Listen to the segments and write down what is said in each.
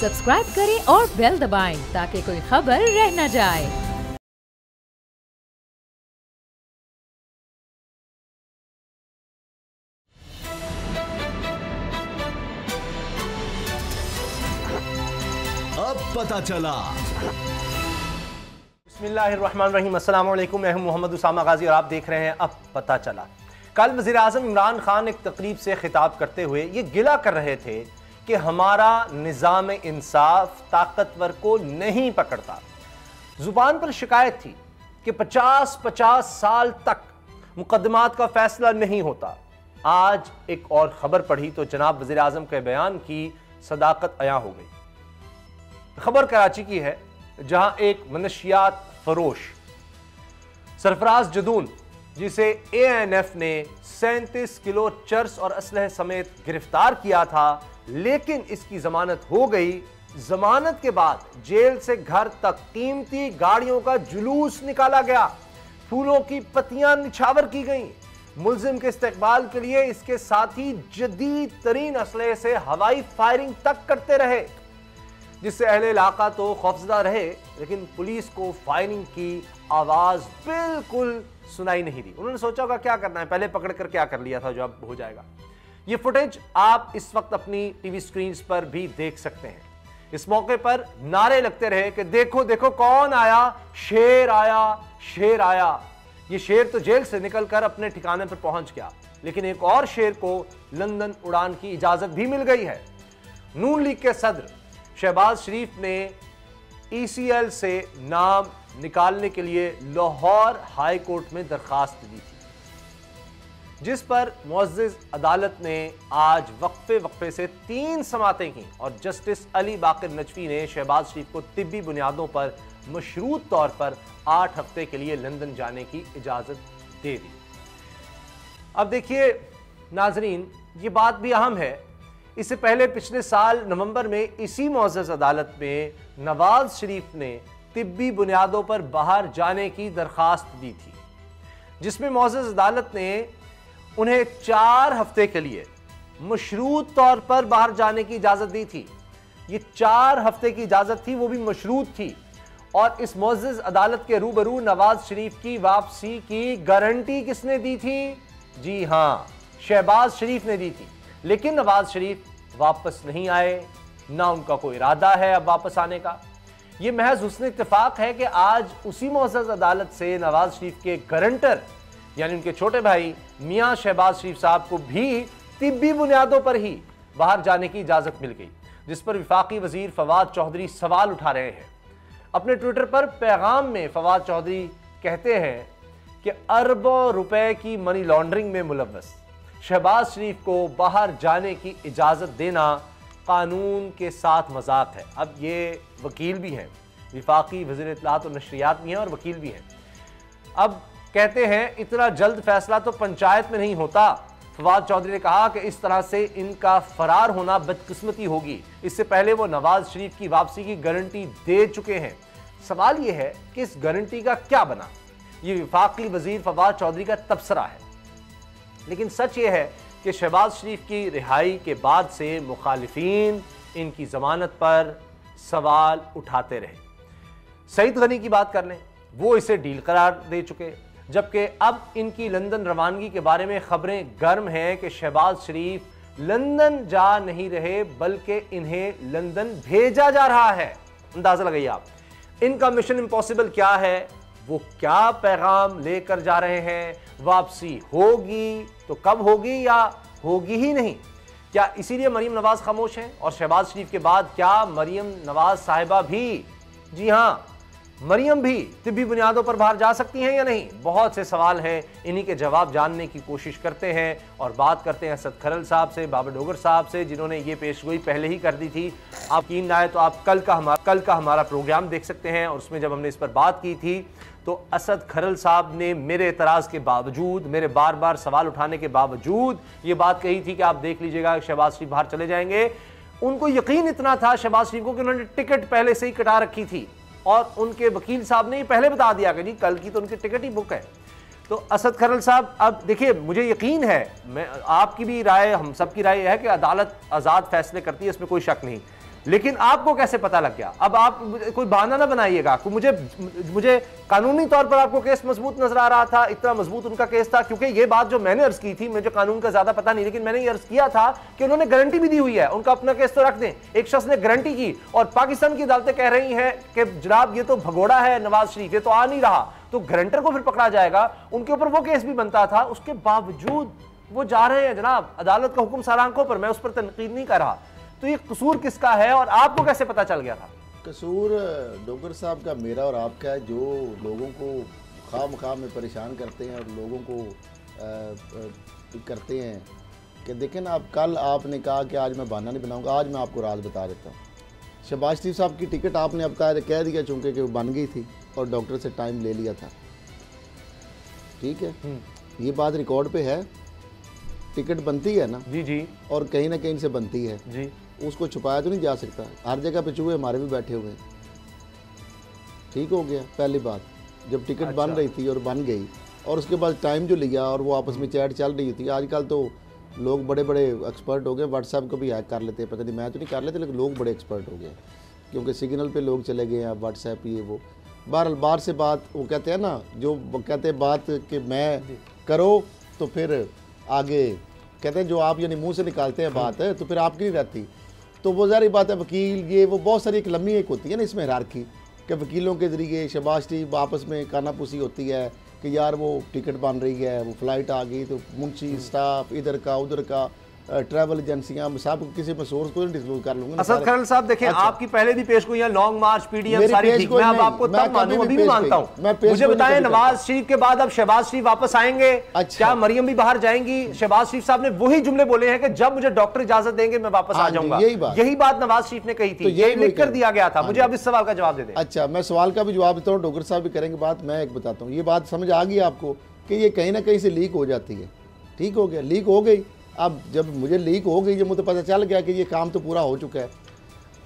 Subscribe करें और bell दबाएं ताकि कोई खबर रह न जाए। अब पता चला। बिस्मिल्लाहिर्रहमानिर्रहीम, अस्सलाम वालेकुम। मैं हूं मोहम्मद उसामा गाजी और आप देख रहे हैं अब पता चला। कल वज़ीर आज़म इमरान खान एक तकरीब से खिताब करते हुए ये गिला कर रहे थे कि हमारा निज़ाम इंसाफ ताकतवर को नहीं पकड़ता। ज़ुबान पर शिकायत थी कि 50-50 साल तक मुकदमात का फैसला नहीं होता। आज एक और ख़बर पढ़ी तो जनाब वज़ीर आज़म के बयान की सदाकत अयां हो गई। खबर कराची की है, जहां एक मनशियात फरोश सरफराज जदून, जिसे ANF ने 37 किलो चर्स और असलहे समेत गिरफ्तार किया था, लेकिन इसकी जमानत हो गई। जमानत के बाद जेल से घर तक कीमती गाड़ियों का जुलूस निकाला गया, फूलों की पत्तियां निछावर की गईं। मुल्जिम के इस्तकबाल के लिए इसके साथी जदीद तरीन असलहे से हवाई फायरिंग तक करते रहे, जिससे अहले इलाका तो खौफजदा रहे, लेकिन पुलिस को फायरिंग की आवाज बिल्कुल सुनाई नहीं दी। उन्होंने सोचा होगा क्या करना है, पहले पकड़ कर क्या कर लिया था जो अब हो जाएगा। ये फुटेज आप इस वक्त अपनी टीवी स्क्रीन पर भी देख सकते हैं। इस मौके पर नारे लगते रहे कि देखो देखो कौन आया, शेर आया, शेर आया। ये शेर तो जेल से निकलकर अपने ठिकाने पर पहुंच गया, लेकिन एक और शेर को लंदन उड़ान की इजाजत भी मिल गई है। नून लीग के सदर शहबाज शरीफ ने ECL से नाम निकालने के लिए लाहौर हाई कोर्ट में दरखास्त दी थी, जिस पर मुअज़्ज़िज़ अदालत ने आज वक्फे से 3 समातें की और जस्टिस अली बाकर नजफी ने शहबाज शरीफ को तिब्बी बुनियादों पर मशरूत तौर पर 8 हफ्ते के लिए लंदन जाने की इजाजत दे दी। अब देखिए नाजरीन, ये बात भी अहम है। इससे पहले पिछले साल नवंबर में इसी मुअज़्ज़ज़ अदालत में नवाज शरीफ ने तिब्बी बुनियादों पर बाहर जाने की दरखास्त दी थी, जिसमें मुअज़्ज़ज़ अदालत ने उन्हें 4 हफ्ते के लिए मशरूत तौर पर बाहर जाने की इजाजत दी थी। ये 4 हफ्ते की इजाजत थी, वो भी मशरूत थी। और इस मुअज़्ज़ज़ अदालत के रूबरू नवाज शरीफ की वापसी की गारंटी किसने दी थी? जी हां, शहबाज शरीफ ने दी थी। लेकिन नवाज शरीफ वापस नहीं आए, ना उनका कोई इरादा है अब वापस आने का। यह महज हुस्न इत्तेफाक है कि आज उसी मुअज़्ज़ज़ अदालत से नवाज शरीफ के गारंटर यानी उनके छोटे भाई मियां शहबाज शरीफ साहब को भी तिब्बी बुनियादों पर ही बाहर जाने की इजाजत मिल गई, जिस पर वफाकी वजीर फवाद चौधरी सवाल उठा रहे हैं। अपने ट्विटर पर पैगाम में फवाद चौधरी कहते हैं कि अरबों रुपए की मनी लॉन्ड्रिंग में मुलव्वस शहबाज शरीफ को बाहर जाने की इजाज़त देना कानून के साथ मजाक है। अब ये वकील भी हैं, वफाकी वज़ीर इत्तलाआत और नशरियात भी हैं और वकील भी हैं। अब कहते हैं इतना जल्द फैसला तो पंचायत में नहीं होता। फवाद चौधरी ने कहा कि इस तरह से इनका फरार होना बदकिस्मती होगी। इससे पहले वो नवाज शरीफ की वापसी की गारंटी दे चुके हैं। सवाल ये है कि इस गारंटी का क्या बना? ये वफाकी वज़ीर फवाद चौधरी का तबसरा है, लेकिन सच ये है कि शहबाज शरीफ की रिहाई के बाद से मुखालिफिन इनकी जमानत पर सवाल उठाते रहे। सईद गनी की बात कर लें, वो इसे डील करार दे चुके, जबकि अब इनकी लंदन रवानगी के बारे में खबरें गर्म हैं कि शहबाज शरीफ लंदन जा नहीं रहे बल्कि इन्हें लंदन भेजा जा रहा है। अंदाजा लगाइए आप, इनका मिशन इम्पॉसिबल क्या है, वो क्या पैगाम लेकर जा रहे हैं, वापसी होगी तो कब होगी या होगी ही नहीं? क्या इसीलिए मरीम नवाज खामोश हैं? और शहबाज शरीफ के बाद क्या मरीम नवाज साहिबा भी, जी हां, मरियम भी तिब्बी बुनियादों पर बाहर जा सकती हैं या नहीं? बहुत से सवाल हैं, इन्हीं के जवाब जानने की कोशिश करते हैं और बात करते हैं असद खरल साहब से, बाबर डोगर साहब से, जिन्होंने ये पेशगोई पहले ही कर दी थी। आप यकीन ना आए तो आप कल का हमारा प्रोग्राम देख सकते हैं, और उसमें जब हमने इस पर बात की थी तो असद खरल साहब ने मेरे एतराज़ के बावजूद, मेरे बार बार सवाल उठाने के बावजूद ये बात कही थी कि आप देख लीजिएगा शहबाज शरीफ बाहर चले जाएंगे। उनको यकीन इतना था शहबाज शरीफ को कि उन्होंने टिकट पहले से ही कटा रखी थी, और उनके वकील साहब ने पहले बता दिया कि जी कल की तो उनकी टिकट ही बुक है। तो असद खरल साहब, अब देखिए, मुझे यकीन है, मैं आपकी भी राय, हम सब की राय है कि अदालत आज़ाद फैसले करती है, इसमें कोई शक नहीं, लेकिन आपको कैसे पता लग गया? अब आप कोई बहाना ना बनाइएगा। मुझे कानूनी तौर पर आपको केस मजबूत नजर आ रहा था, इतना मजबूत उनका केस था, क्योंकि ये बात जो मैंने अर्ज की थी, मुझे कानून का ज्यादा पता नहीं, लेकिन मैंने ये अर्ज किया था कि उन्होंने गारंटी भी दी हुई है, उनका अपना केस तो रख दें। एक शख्स ने गारंटी की और पाकिस्तान की अदालतें कह रही हैं कि जनाब ये तो भगोड़ा है नवाज शरीफ, ये तो आ नहीं रहा, तो गारंटर को फिर पकड़ा जाएगा। उनके ऊपर वो केस भी बनता था, उसके बावजूद वो जा रहे हैं जनाब, अदालत का हुक्म सार आंखों पर, मैं उस पर तनकीद नहीं कर रहा। तो ये कसूर किसका है और आपको कैसे पता चल गया था? कसूर डोगर साहब का, मेरा और आपका है, जो लोगों को खाम में परेशान करते हैं और लोगों को करते हैं कि देखें ना, आप कल आपने कहा कि आज मैं बहाना नहीं बनाऊंगा, आज मैं आपको राज बता देता हूँ। शहबाज शरीफ साहब की टिकट आपने अब कह दिया चूँकि कि वो बन गई थी और डॉक्टर से टाइम ले लिया था, ठीक है, ये बात रिकॉर्ड पे है। टिकट बनती है ना जी, और कहीं ना कहीं से बनती है जी, उसको छुपाया तो नहीं जा सकता। हर जगह पे चूहे हमारे भी बैठे हुए हैं, ठीक हो गया। पहली बात, जब टिकट बन रही थी और बन गई, और उसके बाद टाइम जो लिया और वो आपस में चैट चल रही थी। आजकल तो लोग बड़े बड़े एक्सपर्ट हो गए, व्हाट्सएप को भी हैक कर लेते हैं, पता नहीं, मैं तो नहीं कर लेते, लेकिन लोग बड़े एक्सपर्ट हो गए, क्योंकि सिग्नल पे लोग चले गए हैं, व्हाट्सएप ये वो। बहरहाल बाहर से बात, वो कहते हैं ना, जो वो कहते हैं बात कि मैं करो तो फिर आगे कहते हैं, जो आप यानी मुंह से निकालते हैं बात है तो फिर आपकी नहीं रहती। तो वो ज़ाहिर बात है, वकील ये वो बहुत सारी एक लम्बी एक होती है ना इसमें हिरार्की, कि वकीलों के ज़रिए शहबाज शरीफ आपस में कानापूसी होती है कि यार वो टिकट बन रही है, वो फ़्लाइट आ गई, तो मुंशी स्टाफ इधर का उधर का, ट्रैवल एजेंसियां, सब किसी में सोर्स को डिस्क्लोज कर लूंगा। असद खरल साहब देखें, आपकी पहले भी पेश गोइयां, लॉन्ग मार्च, पीडीएम सारी ठीक, मैं अब आपको तब मानूं, अभी भी मानता हूं। मुझे बताएं, नवाज शरीफ के बाद अब शहबाज शरीफ वापस आएंगे? क्या मरियम भी बाहर जाएंगी? शहबाज शरीफ साहब ने वही जुमले बोले हैं कि जब मुझे डॉक्टर इजाजत देंगे मैं वापस आ जाऊंगा, यही बात नवाज शरीफ ने कही थी, ये लिख कर दिया गया था। मुझे अब इस सवाल का जवाब दे दें। अच्छा, मैं सवाल का भी जवाब देता हूँ, डोगर साहब भी करेंगे बात, मैं एक बताता हूँ। ये बात समझ आ गई आपको कि ये कहीं ना कहीं से लीक हो जाती है, ठीक हो गया, लीक हो गई। अब जब मुझे लीक हो गई, जब मुझे पता चल गया कि ये काम तो पूरा हो चुका है,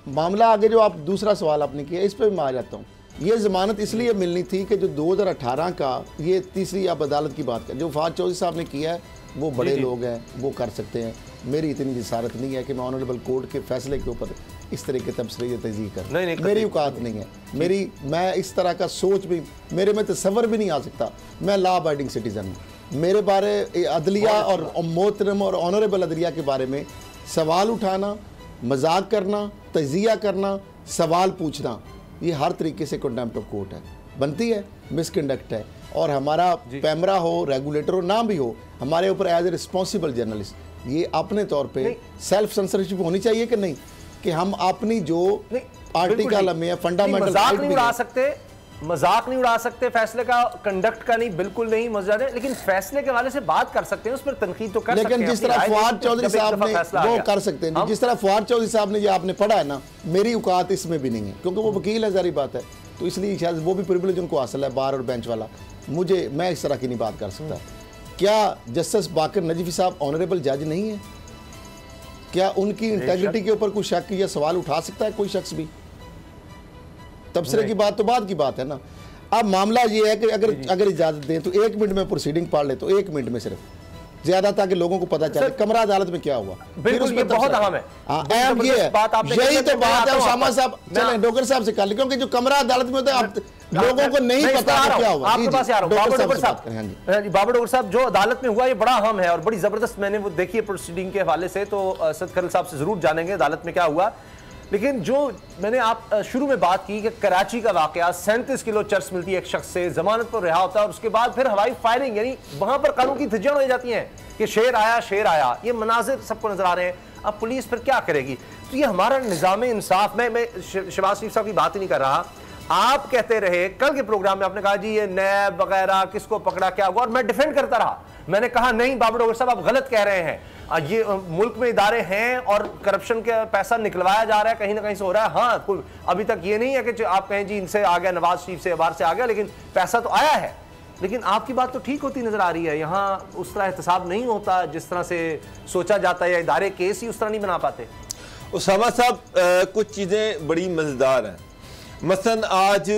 मामला आगे जो आप दूसरा सवाल आपने किया, इस पर मैं आ जाता हूँ। ये ज़मानत इसलिए मिलनी थी कि जो 2018 का, ये तीसरी आप अदालत की बात करें, जो फवाद चौधरी साहब ने किया है, वो बड़े लोग हैं, वो कर सकते हैं। मेरी इतनी जसारत नहीं है कि मैं ऑनरेबल कोर्ट के फैसले के ऊपर इस तरह के तबसरे या तज़ीह कर, मेरी औकात नहीं है। मैं इस तरह का सोच भी, मेरे में तसव्वुर भी नहीं आ सकता। मैं लॉ अबाइडिंग सिटीज़न हूँ। मेरे बारे अदलिया और मोहतरम और ऑनरेबल अदलिया के बारे में सवाल उठाना, मजाक करना, तजिया करना, सवाल पूछना, ये हर तरीके से कंटेम्प्ट ऑफ कोर्ट है, बनती है, मिसकंडक्ट है। और हमारा पैमरा हो, रेगुलेटर हो, ना भी हो, हमारे ऊपर एज ए रिस्पॉन्सिबल जर्नलिस्ट ये अपने तौर पे सेल्फ सेंसरशिप होनी चाहिए कि नहीं, कि हम अपनी जो आर्टिकल में फंडामेंटल मजाक नहीं उड़ा सकते, फैसले का कंडक्ट का नहीं, बिल्कुल नहीं मजा है, लेकिन फैसले के हवाले से बात कर सकते हैं, उस पर तनकीद तो कर सकते हैं। लेकिन जिस तरह फवाद चौधरी साहब ने वो कर सकते हैं, जिस तरह फवाद चौधरी साहब ने ये आपने पढ़ा है ना, मेरी औकात इसमें भी नहीं है, क्योंकि वो वकील है, जारी बात है, तो इसलिए शायद वो भी प्रिविलेज उनको हासिल है, बार और बेंच वाला। मैं इस तरह की नहीं बात कर सकता। क्या जस्टिस बाकर नजफी साहब ऑनरेबल जज नहीं है? क्या उनकी इंटेग्रिटी के ऊपर कोई शक या सवाल उठा सकता है कोई शख्स भी? तबसरे की बात तो बाद की बात है ना। अब मामला ये है कि अगर इजाजत दें तो 1 मिनट में प्रोसीडिंग पढ़ ले, तो 1 मिनट में सिर्फ ज्यादा, ताकि लोगों को पता चले कमरा अदालत में क्या हुआ। बिल्कुल, ये बहुत अहम है। अहम ये है, यही तो बात है। उसामा साहब चलें डोगर साहब से कर ले, क्योंकि जो कमरा अदालत में होता है लोगों को नहीं पता क्या हुआ। आपके पास आ रहा हूं, बाबर डोगर साहब, जो अदालत में हुआ ये बड़ा अहम है और बड़ी जबरदस्त, मैंने वो देखी है प्रोसीडिंग के हवाले से, तो असद खरल साहब से जरूर जानेंगे अदालत में क्या हुआ। लेकिन जो मैंने आप शुरू में बात की कि कराची का वाकया, 37 किलो चर्च मिलती है एक शख्स से, जमानत पर रिहा होता है और उसके बाद फिर हवाई फायरिंग, यानी वहां पर कानून की धज्जियां हो जाती हैं कि शेर आया, ये मनाजिर सबको नजर आ रहे हैं। अब पुलिस फिर क्या करेगी? तो ये हमारा निजाम इंसाफ, मैं शहबाज शरीफ साहब की बात ही नहीं कर रहा। आप कहते रहे कल के प्रोग्राम में, आपने कहा जी ये नैब वगैरह किसको पकड़ा, क्या हुआ, और मैं डिफेंड करता रहा। मैंने कहा नहीं बाबर डोगर साहब, आप गलत कह रहे हैं, ये मुल्क में इदारे हैं और करप्शन का पैसा निकलवाया जा रहा है, कहीं ना कहीं से हो रहा है। हाँ, अभी तक ये नहीं है कि आप कहें जी इनसे आ गया, नवाज शरीफ से बाहर से आ गया, लेकिन पैसा तो आया है। लेकिन आपकी बात तो ठीक होती नजर आ रही है, यहाँ उस तरह एहतसाब नहीं होता जिस तरह से सोचा जाता है, या इदारे केस ही उस तरह नहीं बना पाते। उसामा साहब, कुछ चीज़ें बड़ी मज़ेदार हैं। मसलन आज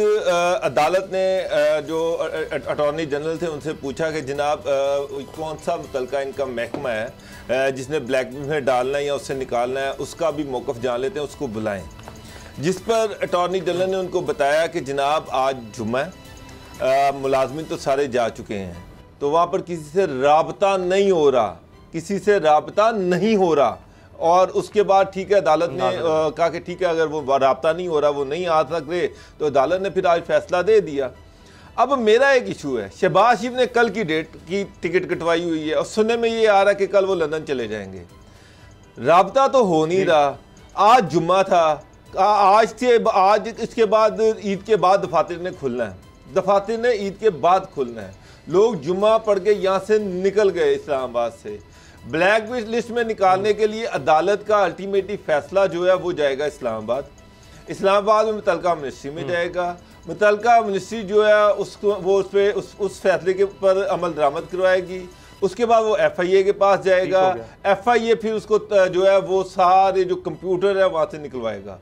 अदालत ने जो अटॉर्नी जनरल थे उनसे पूछा कि जनाब कौन सा मुतलका इनका महकमा है जिसने ब्लैक में डालना है या उससे निकालना है, उसका भी मौक़िफ़ जान लेते हैं, उसको बुलाएं। जिस पर अटॉर्नी जनरल ने उनको बताया कि जनाब आज जुम्मा है, मुलाजमिन तो सारे जा चुके हैं, तो वहाँ पर किसी से राबता नहीं हो रहा, किसी से राबता नहीं हो रहा। और उसके बाद ठीक है अदालत ने कहा कि ठीक है अगर वो राब्ता नहीं हो रहा, वो नहीं आ सकते, तो अदालत ने फिर आज फैसला दे दिया। अब मेरा एक इशू है, शहबाज शरीफ ने कल की डेट की टिकट कटवाई हुई है और सुनने में ये आ रहा है कि कल वो लंदन चले जाएंगे। राब्ता तो हो नहीं रहा। आज जुम्मा था, आज इसके बाद ईद के बाद दफातर ने खुलना है, दफातर ने ईद के बाद खुलना है। लोग जुम्मा पढ़ के यहाँ से निकल गए इस्लामाबाद से। ब्लैक लिस्ट में निकालने के लिए अदालत का अल्टीमेटली फैसला जो है वो जाएगा इस्लामाबाद में मुतलका मिनिस्ट्री में जाएगा। मुतलका मिनिस्ट्री जो है उसको वो उस फैसले के ऊपर अमल दरामद करवाएगी। उसके बाद वो FIA के पास जाएगा, FIA फिर उसको जो है वो सारे जो कंप्यूटर है वहाँ से निकलवाएगा।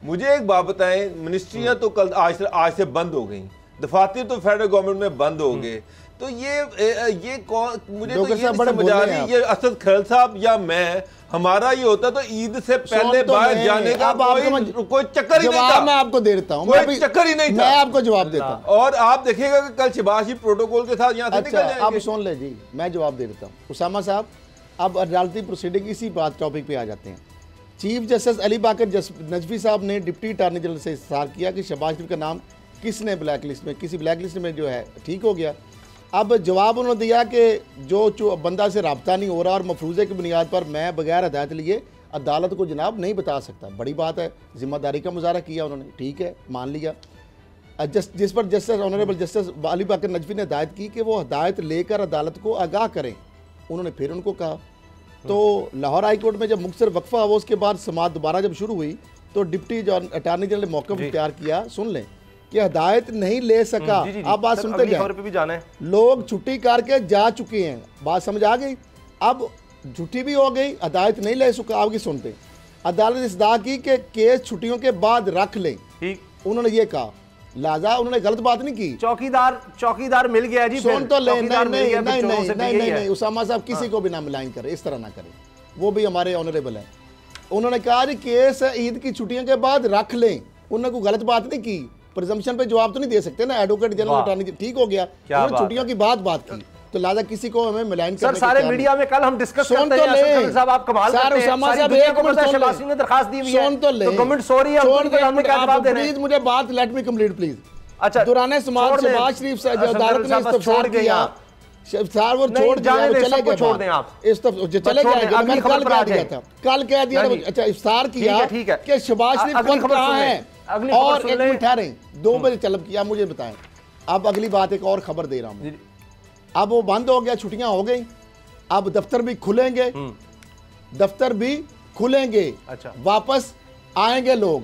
मुझे एक बात बताएं, मिनिस्ट्रियाँ तो कल आज से बंद हो गई, दफातर तो फेडरल गवर्नमेंट में बंद हो गए, तो ये कौन, मुझे तो ये समझ आ रही, ये असद खैल साहब या मैं, हमारा ये होता तो ईद से पहले बाहर जाने का कोई चक्कर ही नहीं था। मैं आपको दे देता हूं, कोई चक्कर ही नहीं था। मैं आपको जवाब देता हूं और आप देखिएगा कि कल शहबाज शरीफ प्रोटोकॉल के साथ यहाँ से निकल जाएंगे। आप सुन ले जी, मैं जवाब दे देता हूँ। उसामा साहब, अब अदालती प्रोसीडिंग इसी बात टॉपिक पे आ जाते हैं। चीफ जस्टिस अली बाकर नजफी साहब ने डिप्टी अटॉर्नी जनरल से इस्तफसार किया कि शहबाज शरीफ का नाम किसने ब्लैक लिस्ट में, किसी ब्लैक लिस्ट में जो है ठीक हो गया। अब जवाब उन्होंने दिया कि जो बंदा से रब्ता नहीं हो रहा और मफरूज़े की बुनियाद पर मैं बगैर हदायत लिए अदालत को जनाब नहीं बता सकता। बड़ी बात है, जिम्मेदारी का मुजाहरा किया उन्होंने, ठीक है, मान लिया। जिस पर जस्टिस ऑनरेबल जस्टिस अली बाकर नजफी ने हदायत की कि वो हदायत लेकर अदालत को आगाह करें, उन्होंने फिर उनको कहा। तो लाहौर हाई कोर्ट में जब मुख्तसर वक्फा हुआ, उसके बाद समाअत दोबारा जब शुरू हुई तो डिप्टी अटॉर्नी जनरल ने मौक़िफ़ इख्तियार किया, सुन लें, कि हदायत नहीं ले सका। आप बात सुनते जाए, लोग छुट्टी करके जा चुके हैं, बात समझ आ गई। अब छुट्टी भी हो गई, हदायत नहीं ले सका, आपकी सुनते अदालत इस्दा की कि केस छुट्टियों के बाद रख लें, उन्होंने ये कहा, लिहाजा उन्होंने गलत बात नहीं की। चौकीदार मिल गया जी, सुन तो ले, नहीं उसामा साहब किसी को भी ना मिलाइन करे, इस तरह ना करें, वो भी हमारे ऑनरेबल है। उन्होंने कहा जी केस ईद की छुट्टियों के बाद रख लें, उन्होंने कोई गलत बात नहीं की। प्रिजम्पशन पे जवाब तो नहीं दे सकते ना, एडवोकेट जनरल अटॉर्नी, ठीक हो गया, उन्होंने छुट्टियों की बात की, तो लिहाजा किसी को हमें मिलाइन करने सर सारे मीडिया में कल हम डिस्कस करते हैं साहब, आप कमाल करते हैं, सारी दुनिया को पता है शहबाज शरीफ ने दरखास्त दी हुई है, तो गवर्नमेंट सॉरी है, हमने क्या जवाब देना है? प्लीज मुझे बात लेट मी कंप्लीट प्लीज। अच्छा, दुराने समाज शहबाज शरीफ से जो अदालत ने इस्तफसार किया, सर वो छोड़ दिया, चले गए, छोड़ दें आप, चले जाएंगे, मैंने कल कह दिया था, कल कह दिया। अच्छा, इफ्तार किया कि शहबाज शरीफ खुद कहाँ है, और एक मिनट ठहरे, 2 बजे तलब किया, मुझे बताएं। अब अगली बात एक और खबर दे रहा हूं, अब वो बंद हो गया, छुट्टियां हो गई, अब दफ्तर भी खुलेंगे, दफ्तर भी खुलेंगे, अच्छा, वापस आएंगे लोग,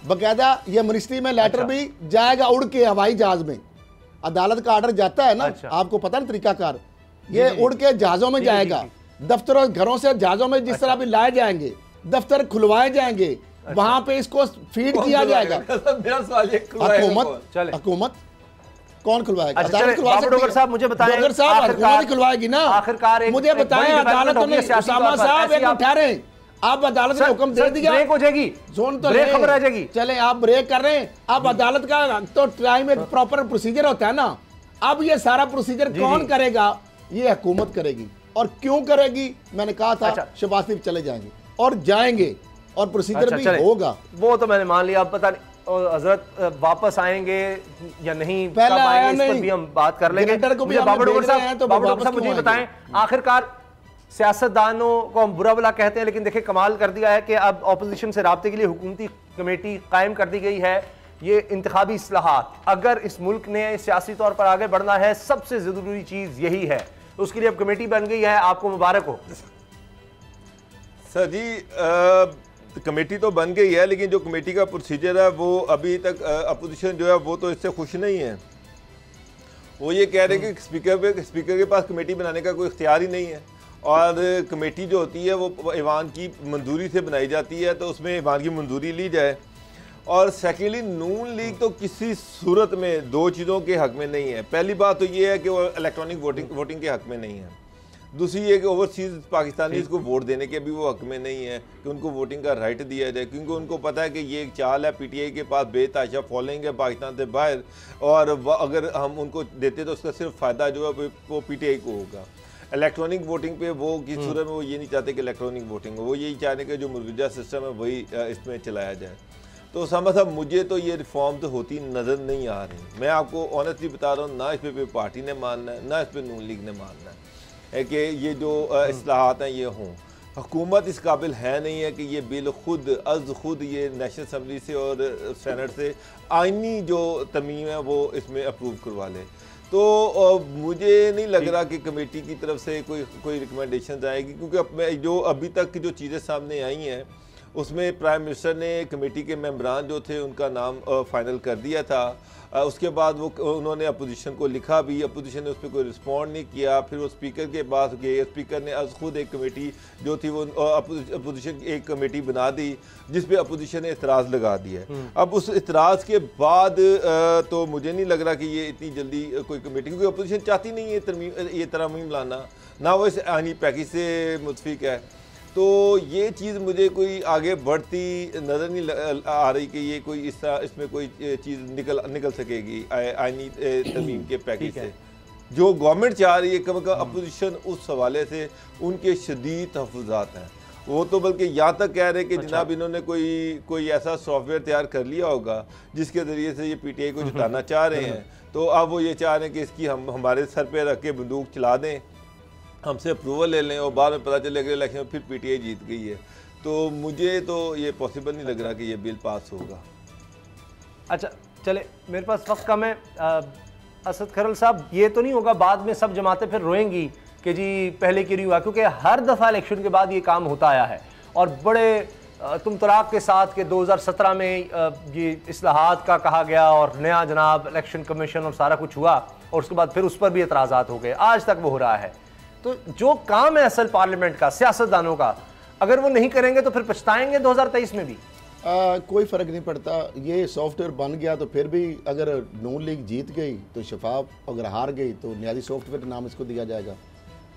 बकायदा ये मिनिस्ट्री में लेटर भी जाएगा उड़ के हवाई जहाज में, अदालत का ऑर्डर जाता है ना, अच्छा, आपको पता ना तरीकाकार, ये उड़ के जहाजों में जाएगा, दफ्तरों घरों से जहाजों में जिस तरह भी लाए जाएंगे, दफ्तर खुलवाए जाएंगे, वहां पे इसको फीड किया जाएगा। हुकूमत कौन खुलवाएगा? डॉक्टर साहब मुझे बताएं, डॉक्टर साहब हुकूमत खुलवाएगी ना, आखिरकार मुझे बताएं, अदालत ने, उसामा साहब एक मिनट ठहरे, अब अदालत ने हुक्म दे दिया, ब्रेक हो जाएगी, सुन तो ब्रेक खबर आ जाएगी, चले आप ब्रेक कर रहे हैं। अब अदालत का तो टाइम एक प्रॉपर प्रोसीजर होता है ना, अब ये सारा प्रोसीजर कौन करेगा? ये हुकूमत करेगी। और क्यों करेगी? मैंने कहा था शहबाज शरीफ चले जाएंगे और जाएंगे और प्रोसीजर भी होगा, वो तो मैंने मान लिया। अब पता नहीं हजरत वापस आएंगे या नहीं, पहले आया नहीं, इस पर भी हम बात कर लेंगे। बाबर डॉक्टर साहब मुझे बताएं, आखिरकार सियासतदानों को हम बुरा भला कहते हैं, लेकिन देखिए कमाल कर दिया है कि अब ऑपोजिशन से राब्ते के लिए हुकूमती कमेटी कायम कर दी गई है। ये इंतखाबी इस्लाहात, अगर इस मुल्क ने सियासी तौर पर आगे बढ़ना है, सबसे जरूरी चीज यही है, उसके लिए अब कमेटी बन गई है, आपको मुबारक हो। सर जी कमेटी तो बन गई है, लेकिन जो कमेटी का प्रोसीजर है वो अभी तक अपोजिशन जो है वो तो इससे खुश नहीं है। वो ये कह रहे हैं कि स्पीकर के पास कमेटी बनाने का कोई इख्तियार ही नहीं है, और कमेटी जो होती है वो ईवान की मंजूरी से बनाई जाती है, तो उसमें ईवान की मंजूरी ली जाए। और सेकेंडली नून लीग तो किसी सूरत में दो चीज़ों के हक में नहीं है। पहली बात तो ये है कि वो इलेक्ट्रॉनिक वोटिंग के हक में नहीं है। दूसरी ये कि ओवरसीज़ पाकिस्तानी को वोट देने के भी वो हक में नहीं है कि उनको वोटिंग का राइट दिया जाए, क्योंकि उनको पता है कि ये एक चाल है पीटीआई के पास बेतहाशा फॉलोइंग है पाकिस्तान से बाहर, और अगर हम उनको देते तो उसका सिर्फ फ़ायदा जो है वो पीटीआई को होगा। इलेक्ट्रॉनिक वोटिंग पे वो किस सूरत में वो ये नहीं चाहते कि इलेक्ट्रॉनिक वोटिंग हो, वो यही चाहते कि जो मौजूदा सिस्टम है वही इसमें चलाया जाए। तो सामा साहब मुझे तो ये रिफॉर्म तो होती नज़र नहीं आ रही। मैं आपको ऑनेस्टली बता रहा हूँ, ना इस पर पार्टी ने मानना है ना इस पर नून लीग ने मानना है कि ये जो इस्लाहात हैं ये हों। हुकूमत इस काबिल है नहीं है कि ये बिल खुद ये नेशनल असम्बली से और सेनेट से आइनी जो तरमीम है वो इसमें अप्रूव करवा ले। तो मुझे नहीं लग रहा कि कमेटी की तरफ से कोई रिकमेंडेशन आएगी, क्योंकि जो अभी तक की जो चीज़ें सामने आई हैं उसमें प्राइम मिनिस्टर ने कमेटी के मेंबरान जो थे उनका नाम फाइनल कर दिया था। उसके बाद उन्होंने अपोजिशन को लिखा भी, अपोजिशन ने उस पर कोई रिस्पॉन्ड नहीं किया। फिर वो स्पीकर के पास गए, स्पीकर ने आज खुद एक कमेटी जो थी वो अपोजिशन की एक कमेटी बना दी जिस पे अपोजिशन ने इतराज़ लगा दिया। अब उस इतराज़ के बाद तो मुझे नहीं लग रहा कि ये इतनी जल्दी कोई कमेटी, क्योंकि अपोजिशन चाहती नहीं है ये तरमीम लाना, ना वो इस आईनी पैकेज से मुतफिक है। तो ये चीज़ मुझे कोई आगे बढ़ती नज़र नहीं आ रही कि ये कोई इसमें कोई चीज़ निकल सकेगी आईनी तरमीम के पैकेज से। जो गवर्नमेंट चाह रही है कम अपोजिशन उस हवाले से उनके शदीद तहफ़्फ़ुज़ात हैं। वो तो बल्कि यहाँ तक कह रहे हैं कि जनाब इन्होंने कोई ऐसा सॉफ्टवेयर तैयार कर लिया होगा जिसके ज़रिए से ये पीटीआई को जिताना चाह रहे हैं। तो अब वो ये चाह रहे हैं कि इसकी हम हमारे सर पे रख के बंदूक चला दें, हमसे अप्रूवल ले लें और बाद में पता चले कि इलेक्शन में फिर पीटीआई जीत गई है। तो मुझे तो ये पॉसिबल नहीं लग रहा कि ये बिल पास होगा। अच्छा चले, मेरे पास वक्त कम है। असद खरल साहब, ये तो नहीं होगा बाद में सब जमातें फिर रोएंगी कि जी पहले क्यों नहीं हुआ, क्योंकि हर दफ़ा इलेक्शन के बाद ये काम होता आया है और बड़े तुम तराक के साथ के 2017 में ये इस्लाहात का कहा गया और नया जनाब इलेक्शन कमीशन और सारा कुछ हुआ और उसके बाद फिर उस पर भी एतराज़ात हो गए, आज तक वो हो रहा है। तो जो काम है असल पार्लियामेंट का, सियासतदानों का, अगर वो नहीं करेंगे तो फिर पछताएंगे 2023 में भी। कोई फ़र्क नहीं पड़ता, ये सॉफ्टवेयर बन गया तो फिर भी अगर नून लीग जीत गई तो शफाफ, अगर हार गई तो न्याजी सॉफ्टवेयर नाम इसको दिया जाएगा।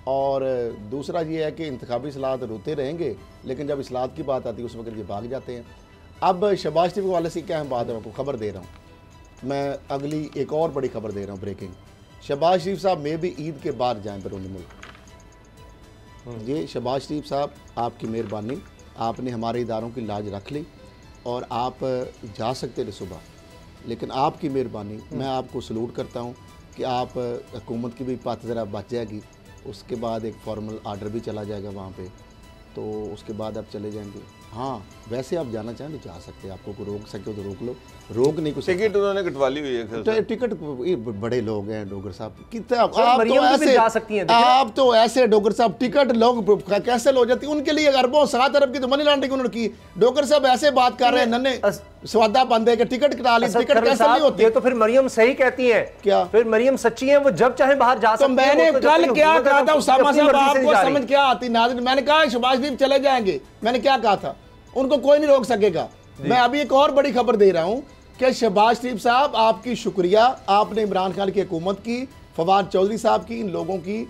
और दूसरा ये है कि इंतखाबी इस्लाहात रोते रहेंगे, लेकिन जब इस्लाहात की बात आती है उस वक्त ये भाग जाते हैं। अब शहबाज शरीफ के वाले से क्या हम बात है, आपको खबर दे रहा हूँ मैं, अगली एक और बड़ी खबर दे रहा हूँ, ब्रेकिंग। शहबाज शरीफ साहब में भी ईद के बाद जाएँ बैरून मुल्क। ये शहबाज शरीफ साहब, आपकी मेहरबानी, आपने हमारे इदारों की लाज रख ली और आप जा सकते थे सुबह, लेकिन आपकी मेहरबानी, मैं आपको सलूट करता हूँ कि आप हुकूमत की भी बात ज़रा बच जाएगी। उसके बाद एक फॉर्मल आर्डर भी चला जाएगा वहाँ पे, तो उसके बाद आप चले जाएंगे। हाँ, वैसे आप जाना चाहें तो जा सकते हैं, आपको कोई रोक सके तो रोक लो, रोक नहीं कुछ। टिकट उन्होंने कटवा ली हुई है, टिकट बड़े लोग हैं डोगर साहब, कितना आप तो ऐसे डोगर साहब टिकट लोग कैसे हो जाती है उनके लिए, अरबों 7 अरब की तो मनी लॉन्ड्रिंग उन्होंने की। डोगर साहब ऐसे बात कर रहे हैं, नन्हे स्वादा बंदे के टिकट कटा ली, टिकट कैसे नहीं होती? ये तो फिर मरियम सही कहती है। क्या फिर मरियम सच्ची है, वो जब चाहे बाहर जा सकती है। मैंने कल क्या कहा था उसामा साहब, आपको समझ क्या आती नाज़रीन? मैंने कहा शहबाज शरीफ चले जाएंगे, मैंने क्या कहा था, उनको कोई नहीं रोक सकेगा। मैं अभी एक और बड़ी खबर दे रहा हूं कि शहबाज शरीफ साहब, आपकी शुक्रिया, आपने इमरान खान की हुकूमत की, फवाद चौधरी साहब की, इन लोगों की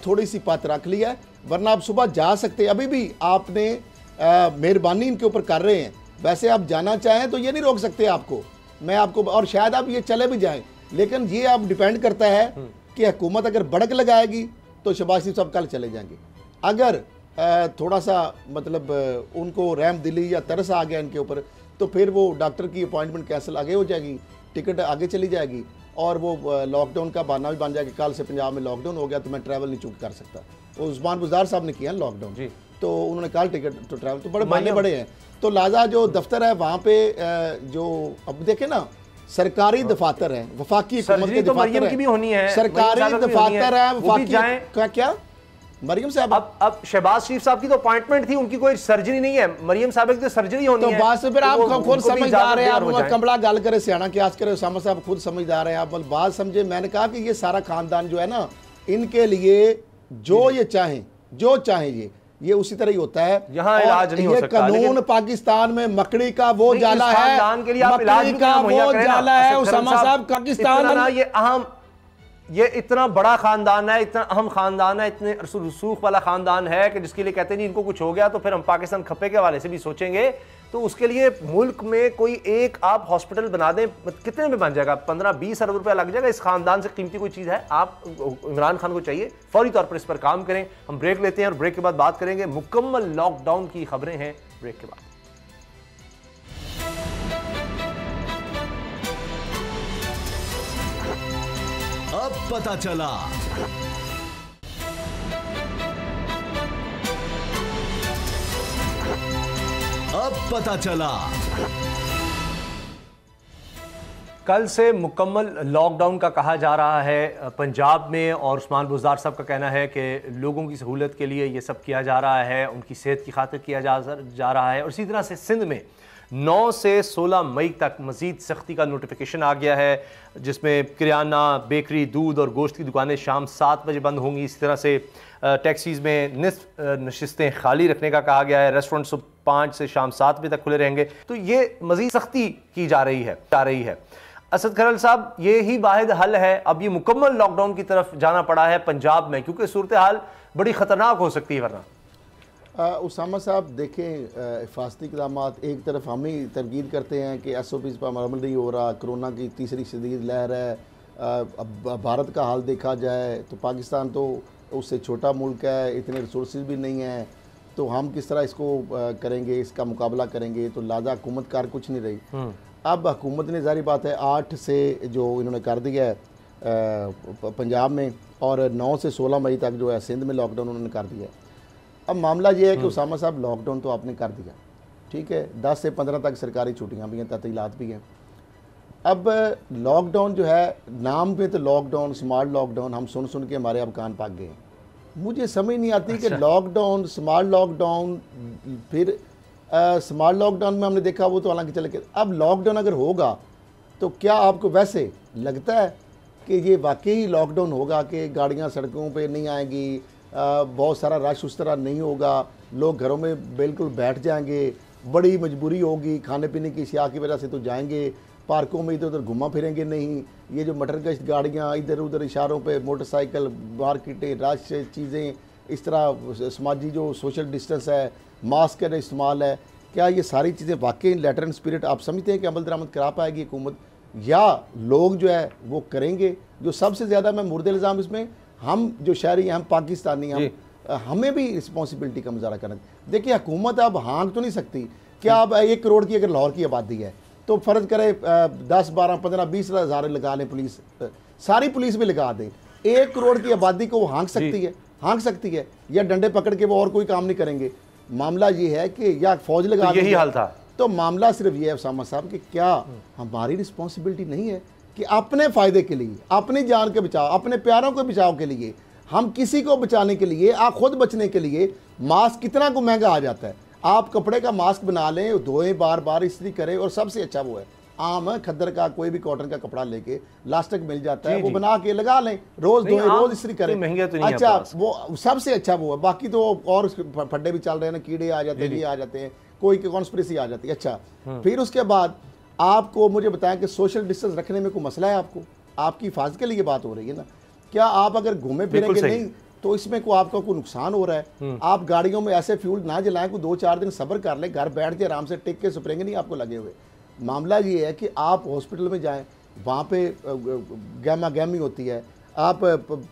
थोड़ी सी बात रख ली है, वरना आप सुबह जा सकते। अभी भी आपने मेहरबानी इनके ऊपर कर रहे हैं, वैसे आप जाना चाहें तो ये नहीं रोक सकते आपको, मैं आपको, और शायद आप ये चले भी जाएं, लेकिन ये आप डिपेंड करता है कि हुकूमत अगर बड़क लगाएगी तो शहबाज शरीफ साहब कल चले जाएंगे। अगर थोड़ा सा मतलब उनको रहम दिली या तरस आ गया इनके ऊपर, तो फिर वो डॉक्टर की अपॉइंटमेंट कैंसिल आगे हो जाएगी, टिकट आगे चली जाएगी, और वो लॉकडाउन का बहाना भी बन जाएगा। कल से पंजाब में लॉकडाउन हो गया तो मैं ट्रैवल नहीं चूक कर सकता। वो उस्मान बुज़दार साहब ने किया लॉकडाउन, तो उन्होंने कल टिकट तो ट्रैवल, तो बड़े बहाने बड़े हैं। तो लिहाजा जो दफ्तर है वहाँ पे जो अब देखे ना, सरकारी दफातर है, वफाकी हुकूमत के दफातर है, सरकारी दफातर है, वफाकी क्या मरियम साहब। अब शहबाज शरीफ साहब की तो अपॉइंटमेंट थी, उनकी कोई सर्जरी नहीं है, मरियम साहब की तो सर्जरी होनी है। तो बात से फिर आप खुद समझदार हैं, आप कमला गल करे, सियाना क्यास करे, उसामा साहब खुद समझदार हैं, आप बात समझे। मैंने कहा कि ये सारा खानदान जो है ना, इनके लिए जो ये चाहें, जो चाहें, ये उसी तरह ही होता है। यहाँ इलाज नहीं हो सकता। कानून पाकिस्तान में मकड़ी का वो जाला है, के लिए आप इलाज का वो जाला है उसामा साहब। पाकिस्तान ये अहम, ये इतना बड़ा खानदान है, इतना अहम खानदान है, इतने रसूख वाला खानदान है कि जिसके लिए कहते हैं इनको कुछ हो गया तो फिर हम पाकिस्तान खप्पे के हवाले से भी सोचेंगे। तो उसके लिए मुल्क में कोई एक आप हॉस्पिटल बना दें, कितने में बन जाएगा? 15-20 अरब रुपया लग जाएगा। इस खानदान से कीमती कोई चीज़ है? आप इमरान खान को चाहिए फौरी तौर पर इस पर काम करें। हम ब्रेक लेते हैं और ब्रेक के बाद बात करेंगे। मुकम्मल लॉकडाउन की खबरें हैं ब्रेक के बाद। अब पता चला। अब पता चला। कल से मुकम्मल लॉकडाउन का कहा जा रहा है पंजाब में, और उस्मान बुज़दार साहब का कहना है कि लोगों की सहूलत के लिए ये सब किया जा रहा है, उनकी सेहत की खातिर किया जा रहा है। और इसी तरह से सिंध में 9 से 16 मई तक मज़ीद सख्ती का नोटिफिकेशन आ गया है, जिसमें किराना, बेकरी, दूध और गोश्त की दुकानें शाम 7 बजे बंद होंगी। इसी तरह से टैक्सीज़ में निस्फ नशिस्तें खाली रखने का कहा गया है। रेस्टोरेंट सुबह 5 से शाम 7 बजे तक खुले रहेंगे। तो ये मज़ीद सख्ती की जा रही है। असद खरल साहब, ये ही वाहिद हल है? अब ये मुकम्मल लॉकडाउन की तरफ जाना पड़ा है पंजाब में, क्योंकि सूरत हाल बड़ी ख़तरनाक हो सकती है वरना। उसामा साहब देखें, हिफाजती इक़दाम एक तरफ हम ही तरगीद करते हैं कि SOPs पर अमल नहीं हो रहा, कोरोना की तीसरी शदीद लहर है। अब भारत का हाल देखा जाए तो पाकिस्तान तो उससे छोटा मुल्क है, इतने रिसोर्सेज भी नहीं हैं, तो हम किस तरह इसको करेंगे, इसका मुकाबला करेंगे? तो लाजा हुकूमत कार कुछ नहीं रही। अब हुकूमत ने ज़ाहिर बात है 8 से जो इन्होंने कर दिया है पंजाब में, और 9 से 16 मई तक जो है सिंध में लॉकडाउन उन्होंने कर दिया है। अब मामला ये है कि उसामा साहब, लॉकडाउन तो आपने कर दिया, ठीक है, 10 से 15 तक सरकारी छुट्टियां भी हैं, ततीलात भी हैं। अब लॉकडाउन जो है, नाम पे तो लॉकडाउन, स्मार्ट लॉकडाउन, हम सुन सुन के हमारे अब कान पाक गए। मुझे समझ नहीं आती कि लॉकडाउन, स्मार्ट लॉकडाउन, फिर स्मार्ट लॉकडाउन में हमने देखा वो तो हालांकि चले गए। अब लॉकडाउन अगर होगा तो क्या आपको वैसे लगता है कि ये वाकई लॉकडाउन होगा कि गाड़ियाँ सड़कों पे नहीं आएंगी, बहुत सारा रश उस तरह नहीं होगा, लोग घरों में बिल्कुल बैठ जाएंगे, बड़ी मजबूरी होगी, खाने पीने की अशिया की वजह से तो जाएंगे, पार्कों में इधर उधर घुमा फिरेंगे नहीं, ये जो मटर गश्त गाड़ियाँ इधर उधर इशारों पे, मोटरसाइकिल, मार्केटें, रश चीज़ें, इस तरह समाजी जो सोशल डिस्टेंस है, मास्क का इस्तेमाल है, क्या ये सारी चीज़ें वाकई लेटर एंड स्पिरिट आप समझते हैं कि अमल दरामद करा पाएगी हुकूमत, या लोग जो है वो करेंगे? जो सबसे ज़्यादा मैं मुर्द इल्ज़ाम इसमें, हम जो शहरी हैं, हम पाकिस्तानी, हमें भी रिस्पॉन्सिबिलिटी का मुजाहरा करना। देखिए, हुकूमत अब हाँक तो नहीं सकती। क्या अब 1 करोड़ की अगर लाहौर की आबादी है तो फ़र्ज करे 10, 12, 15, 20 हज़ार लगा लें पुलिस, सारी पुलिस भी लगा दें, 1 करोड़ की आबादी को वो हाँक सकती है, या डंडे पकड़ के वो और कोई काम नहीं करेंगे? मामला ये है कि या फौज लगा, तो यही हाल था। तो मामला सिर्फ ये है उसामा साहब कि क्या हमारी रिस्पॉन्सिबिलिटी नहीं है कि अपने फ़ायदे के लिए, अपनी जान के बचाव, अपने प्यारों के बचाव के लिए, हम किसी को बचाने के लिए, आप खुद बचने के लिए, मास्क कितना को महंगा आ जाता है। आप कपड़े का मास्क बना लें, धोएं, बार बार इस्त्री करें, और सबसे अच्छा वो है आम खद्दर का कोई भी कॉटन का कपड़ा लेके लास्टिक मिल जाता है, वो बना के लगा लें, रोज धोएं, रोज इस्त्री करें। अच्छा, वो सबसे अच्छा वो है। बाकी तो और फड्डे भी चल रहे हैं ना, कीड़े आ जाते हैं, ये आ जाते हैं, कोई कॉन्स्पिरेसी आ जाती है। अच्छा, फिर उसके बाद आपको मुझे बताएं कि सोशल डिस्टेंस रखने में कोई मसला है? आपकी हिफाजत के लिए बात हो रही है ना। क्या आप अगर घूमे फिरेंगे नहीं तो इसमें को आपका कोई नुकसान हो रहा है? आप गाड़ियों में ऐसे फ्यूल ना जलाएं, कोई 2-4 दिन सब्र कर ले, घर बैठ के आराम से टिक के स्प्रेंगे नहीं आपको लगे हुए। मामला ये है कि आप हॉस्पिटल में जाएं, वहाँ पे गहमा गहमी होती है, आप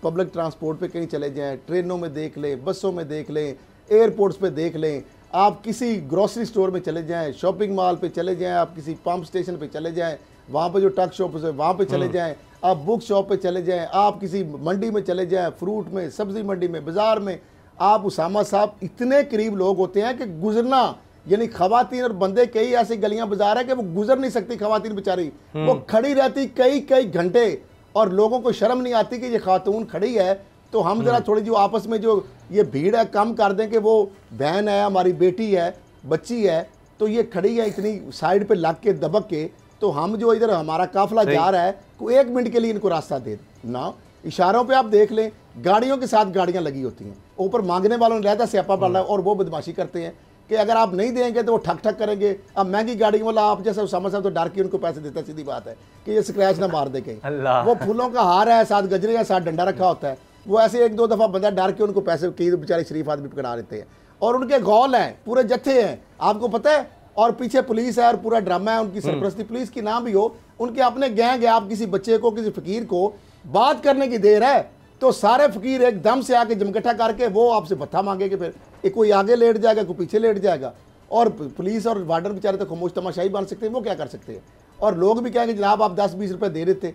पब्लिक ट्रांसपोर्ट पे कहीं चले जाएं, ट्रेनों में देख लें, बसों में देख लें, एयरपोर्ट्स पे देख लें, आप किसी ग्रोसरी स्टोर में चले जाएं, शॉपिंग मॉल पे चले जाएं, आप किसी पंप स्टेशन पे चले जाएं, वहाँ पे जो ट्रक शॉप है वहाँ पे चले जाएं, आप बुक शॉप पे चले जाएं, आप किसी मंडी में चले जाएं, फ्रूट में, सब्जी मंडी में, बाज़ार में, आप उसामा साहब इतने करीब लोग होते हैं कि गुजरना, यानी खवातीन और बंदे, कई ऐसी गलियां बाजार है कि वो गुजर नहीं सकती, खवातीन बेचारी वो खड़ी रहती कई घंटे, और लोगों को शर्म नहीं आती कि ये खातून खड़ी है, तो हम जरा थोड़ी जो आपस में जो ये भीड़ है कम कर दें कि वो बहन है, हमारी बेटी है, बच्ची है, तो ये खड़ी है इतनी साइड पे लग के दबक के, तो हम जो इधर हमारा काफिला जा रहा है, को 1 मिनट के लिए इनको रास्ता दे ना, इशारों पे आप देख लें, गाड़ियों के साथ गाड़ियां लगी होती हैं, ऊपर मांगने वालों ने रहता स्यापा पड़ा है और वो बदमाशी करते हैं कि अगर आप नहीं देंगे तो वो ठक ठक करेंगे। अब महंगी गाड़ी वाला आप जैसे उसामा साहब तो डर के उनको पैसे देता, सीधी बात है कि ये स्क्रैच ना मार दे कहीं। वो फूलों का हार है, साथ गजरे या साथ डंडा रखा होता है, वो ऐसे एक दो दफ़ा बंदा डर के उनको पैसे कई बेचारे शरीफ आदमी पकड़ा लेते हैं और उनके गौल हैं, पूरे जत्थे हैं, आपको पता है, और पीछे पुलिस है और पूरा ड्रामा है उनकी सरपरस्ती। पुलिस की नाम भी हो, उनके अपने गैंग है। आप किसी बच्चे को, किसी फकीर को बात करने की देर है तो सारे फकीर एकदम से आके जमकट्ठा करके वो आपसे भत्था मांगेंगे, फिर कोई आगे लेट जाएगा, कोई पीछे लेट जाएगा, और पुलिस और वार्डन बेचारे तो खामोश तमाशाई बन सकते हैं, वो क्या कर सकते हैं। और लोग भी कहेंगे जनाब आप 10-20 रुपए दे देते,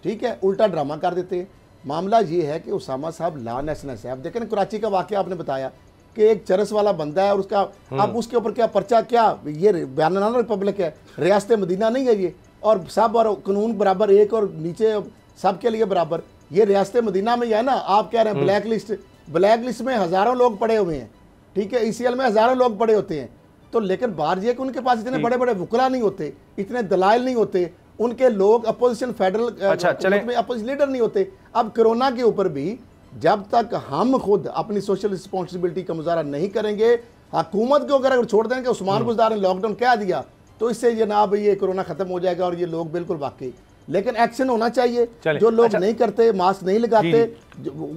ठीक है, उल्टा ड्रामा कर देते हैं। मामला ये है कि उसामा साहब लानेसनेस है। अब देखें कराची का वाकया आपने बताया कि एक चरस वाला बंदा है और उसका अब उसके ऊपर क्या पर्चा, क्या ये बयानाना रिपब्लिक है, रियासत मदीना नहीं है ये, और सब और कानून बराबर, एक और नीचे सब के लिए बराबर। ये रियासत मदीना में है ना, आप कह रहे हैं ब्लैक लिस्ट में हज़ारों लोग पड़े हुए हैं, ठीक है, ECL में हज़ारों लोग पड़े होते हैं। तो लेकिन बाहर ये कि उनके पास इतने बड़े बड़े वकला नहीं होते, इतने दलाइल नहीं होते, उनके लोग अपोजिशन फेडरल में अपोजिशन लीडर नहीं होते। अब कोरोना के ऊपर भी जब तक हम खुद अपनी सोशल रिस्पॉन्सिबिलिटी का मुजाहरा नहीं करेंगे, हुकूमत को अगर छोड़ देंगे, उस्मान गुजदार ने लॉकडाउन कह दिया तो इससे जनाब ये कोरोना खत्म हो जाएगा और ये लोग बिल्कुल वाकई, लेकिन एक्शन होना चाहिए। जो लोग नहीं करते, मास्क नहीं लगाते,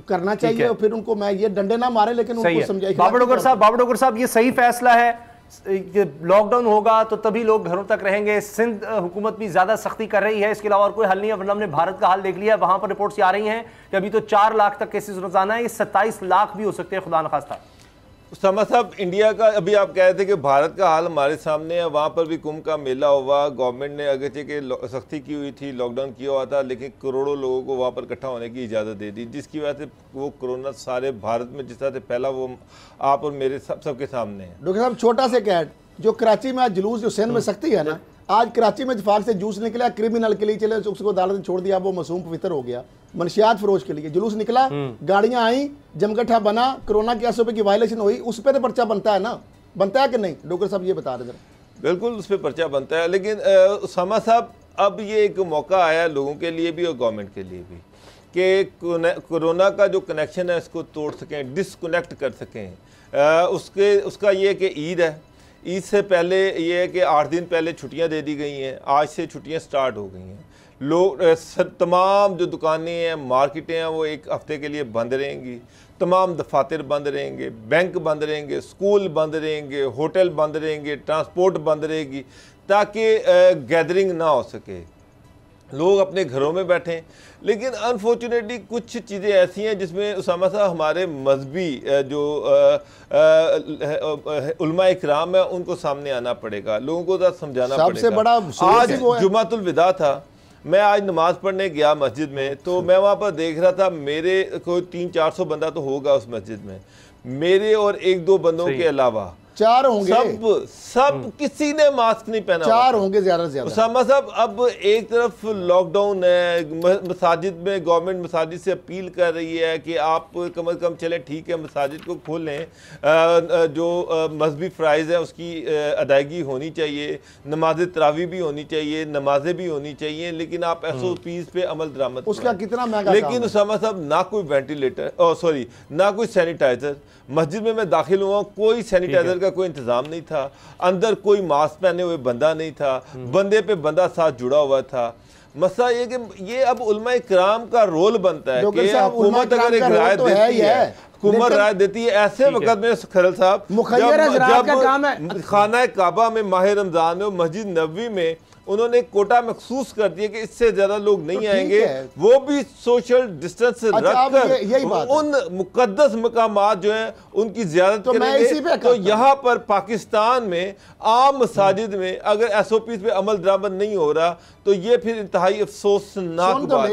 करना चाहिए और फिर उनको, मैं ये डंडे ना मारे लेकिन उनको समझाइए। बाबर डोगर साहब ये सही फैसला है, लॉकडाउन होगा तो तभी लोग घरों तक रहेंगे। सिंध हुकूमत भी ज्यादा सख्ती कर रही है, इसके अलावा और कोई हल नहीं है, वरना हमने भारत का हाल देख लिया, वहां पर रिपोर्ट्स आ रही हैं कि अभी तो 4 लाख तक केसेस रोजाना है, ये 27 लाख भी हो सकते हैं, खुदा न खास्ता। उसामा साहब, इंडिया का अभी आप कह रहे थे कि भारत का हाल हमारे सामने है, वहाँ पर भी कुंभ का मेला हुआ, गवर्नमेंट ने अगरचे के सख्ती की हुई थी, लॉकडाउन किया हुआ था, लेकिन करोड़ों लोगों को वहाँ पर इकट्ठा होने की इजाज़त दे दी, जिसकी वजह से वो कोरोना सारे भारत में जिस तरह से फैला वो आप और मेरे सबके सामने है। डॉक्टर साहब, छोटा से कैट जो कराची में आज जुलूस, जो सिंध में सख्ती है ना, आज कराची में इत्तेफाक से जूस निकला, क्रिमिनल के लिए चले, उसको अदालत ने छोड़ दिया, वो मासूम पवित्र हो गया, मनशियात फरोश के लिए जुलूस निकला, गाड़ियां आई, जमगठा बना, कोरोना के SOP की वायलेशन हुई, उस पर तो पर्चा बनता है ना, बनता है कि नहीं? डॉक्टर साहब ये बता रहे जरा। बिल्कुल उस पर पर्चा बनता है, लेकिन उसामा साहब अब ये एक मौका आया लोगों के लिए भी और गवर्नमेंट के लिए भी कि कोरोना का जो कनेक्शन है इसको तोड़ सकें, डिसकनेक्ट कर सकें। उसका ये कि ईद है, ईद से पहले ये है कि 8 दिन पहले छुट्टियां दे दी गई हैं, आज से छुट्टियां स्टार्ट हो गई हैं। लोग तमाम जो दुकानें हैं, मार्केटें हैं, वो 1 हफ्ते के लिए बंद रहेंगी, तमाम दफातर बंद रहेंगे, बैंक बंद रहेंगे, स्कूल बंद रहेंगे, होटल बंद रहेंगे, ट्रांसपोर्ट बंद रहेगी, ताकि गैदरिंग ना हो सके, लोग अपने घरों में बैठें। लेकिन अनफॉर्चुनेटली कुछ चीज़ें ऐसी हैं जिसमें उसामा साहब हमारे मजहबी जो उलमा इकराम है उनको सामने आना पड़ेगा, लोगों को समझाना पड़ेगा। सबसे बड़ा आज जुमातुल विदा था, मैं आज नमाज पढ़ने गया मस्जिद में, तो मैं वहाँ पर देख रहा था, मेरे कोई 300-400 बंदा तो होगा उस मस्जिद में, मेरे और 1-2 बंदों के अलावा 4 होंगे, सब किसी ने मास्क नहीं पहना, 4 होंगे ज्यादा से ज्यादा। उसामा साहब, अब एक तरफ लॉकडाउन है, मसाजिद में गवर्नमेंट मसाजिद से अपील कर रही है कि आप कम अज़ कम चलें, ठीक है मसाजिद को खोलें, जो मजहबी फ़राइज़ है उसकी अदायगी होनी चाहिए, नमाज तरावी भी होनी चाहिए, नमाजें भी होनी चाहिए, लेकिन आप SOPs पे अमल दरामद, उसका कितना महंगा। लेकिन उसामा साहब ना कोई वेंटिलेटर, सॉरी ना कोई सैनिटाइज़र, मसजिद में मैं दाखिल हुआ, कोई सैनिटाइजर का कोई इंतजाम नहीं था, अंदर कोई मास्क पहने हुए बंदा नहीं था, बंदे पे बंदा साथ जुड़ा हुआ था। मसला ये कि ये अब उलमा इकराम का रोल बनता है कि हुकूमत अगर एक राय देती है, हुकूमत राय देती है, ऐसे वक्त में खरल साहब जब खाना काबा में माह रमजान में मस्जिद नबवी में उन्होंने कोटा महसूस कर दिया कि इससे ज्यादा लोग नहीं आएंगे, वो भी सोशल डिस्टेंस रखकर उन मुकद्दस मकामात जो हैं उनकी ज़ियारत करेंगे। तो यहाँ पर पाकिस्तान में आम मसाजिद में अगर SOPs पे अमल दरामद नहीं हो रहा तो ये फिर इंतहाई अफसोसनाक बात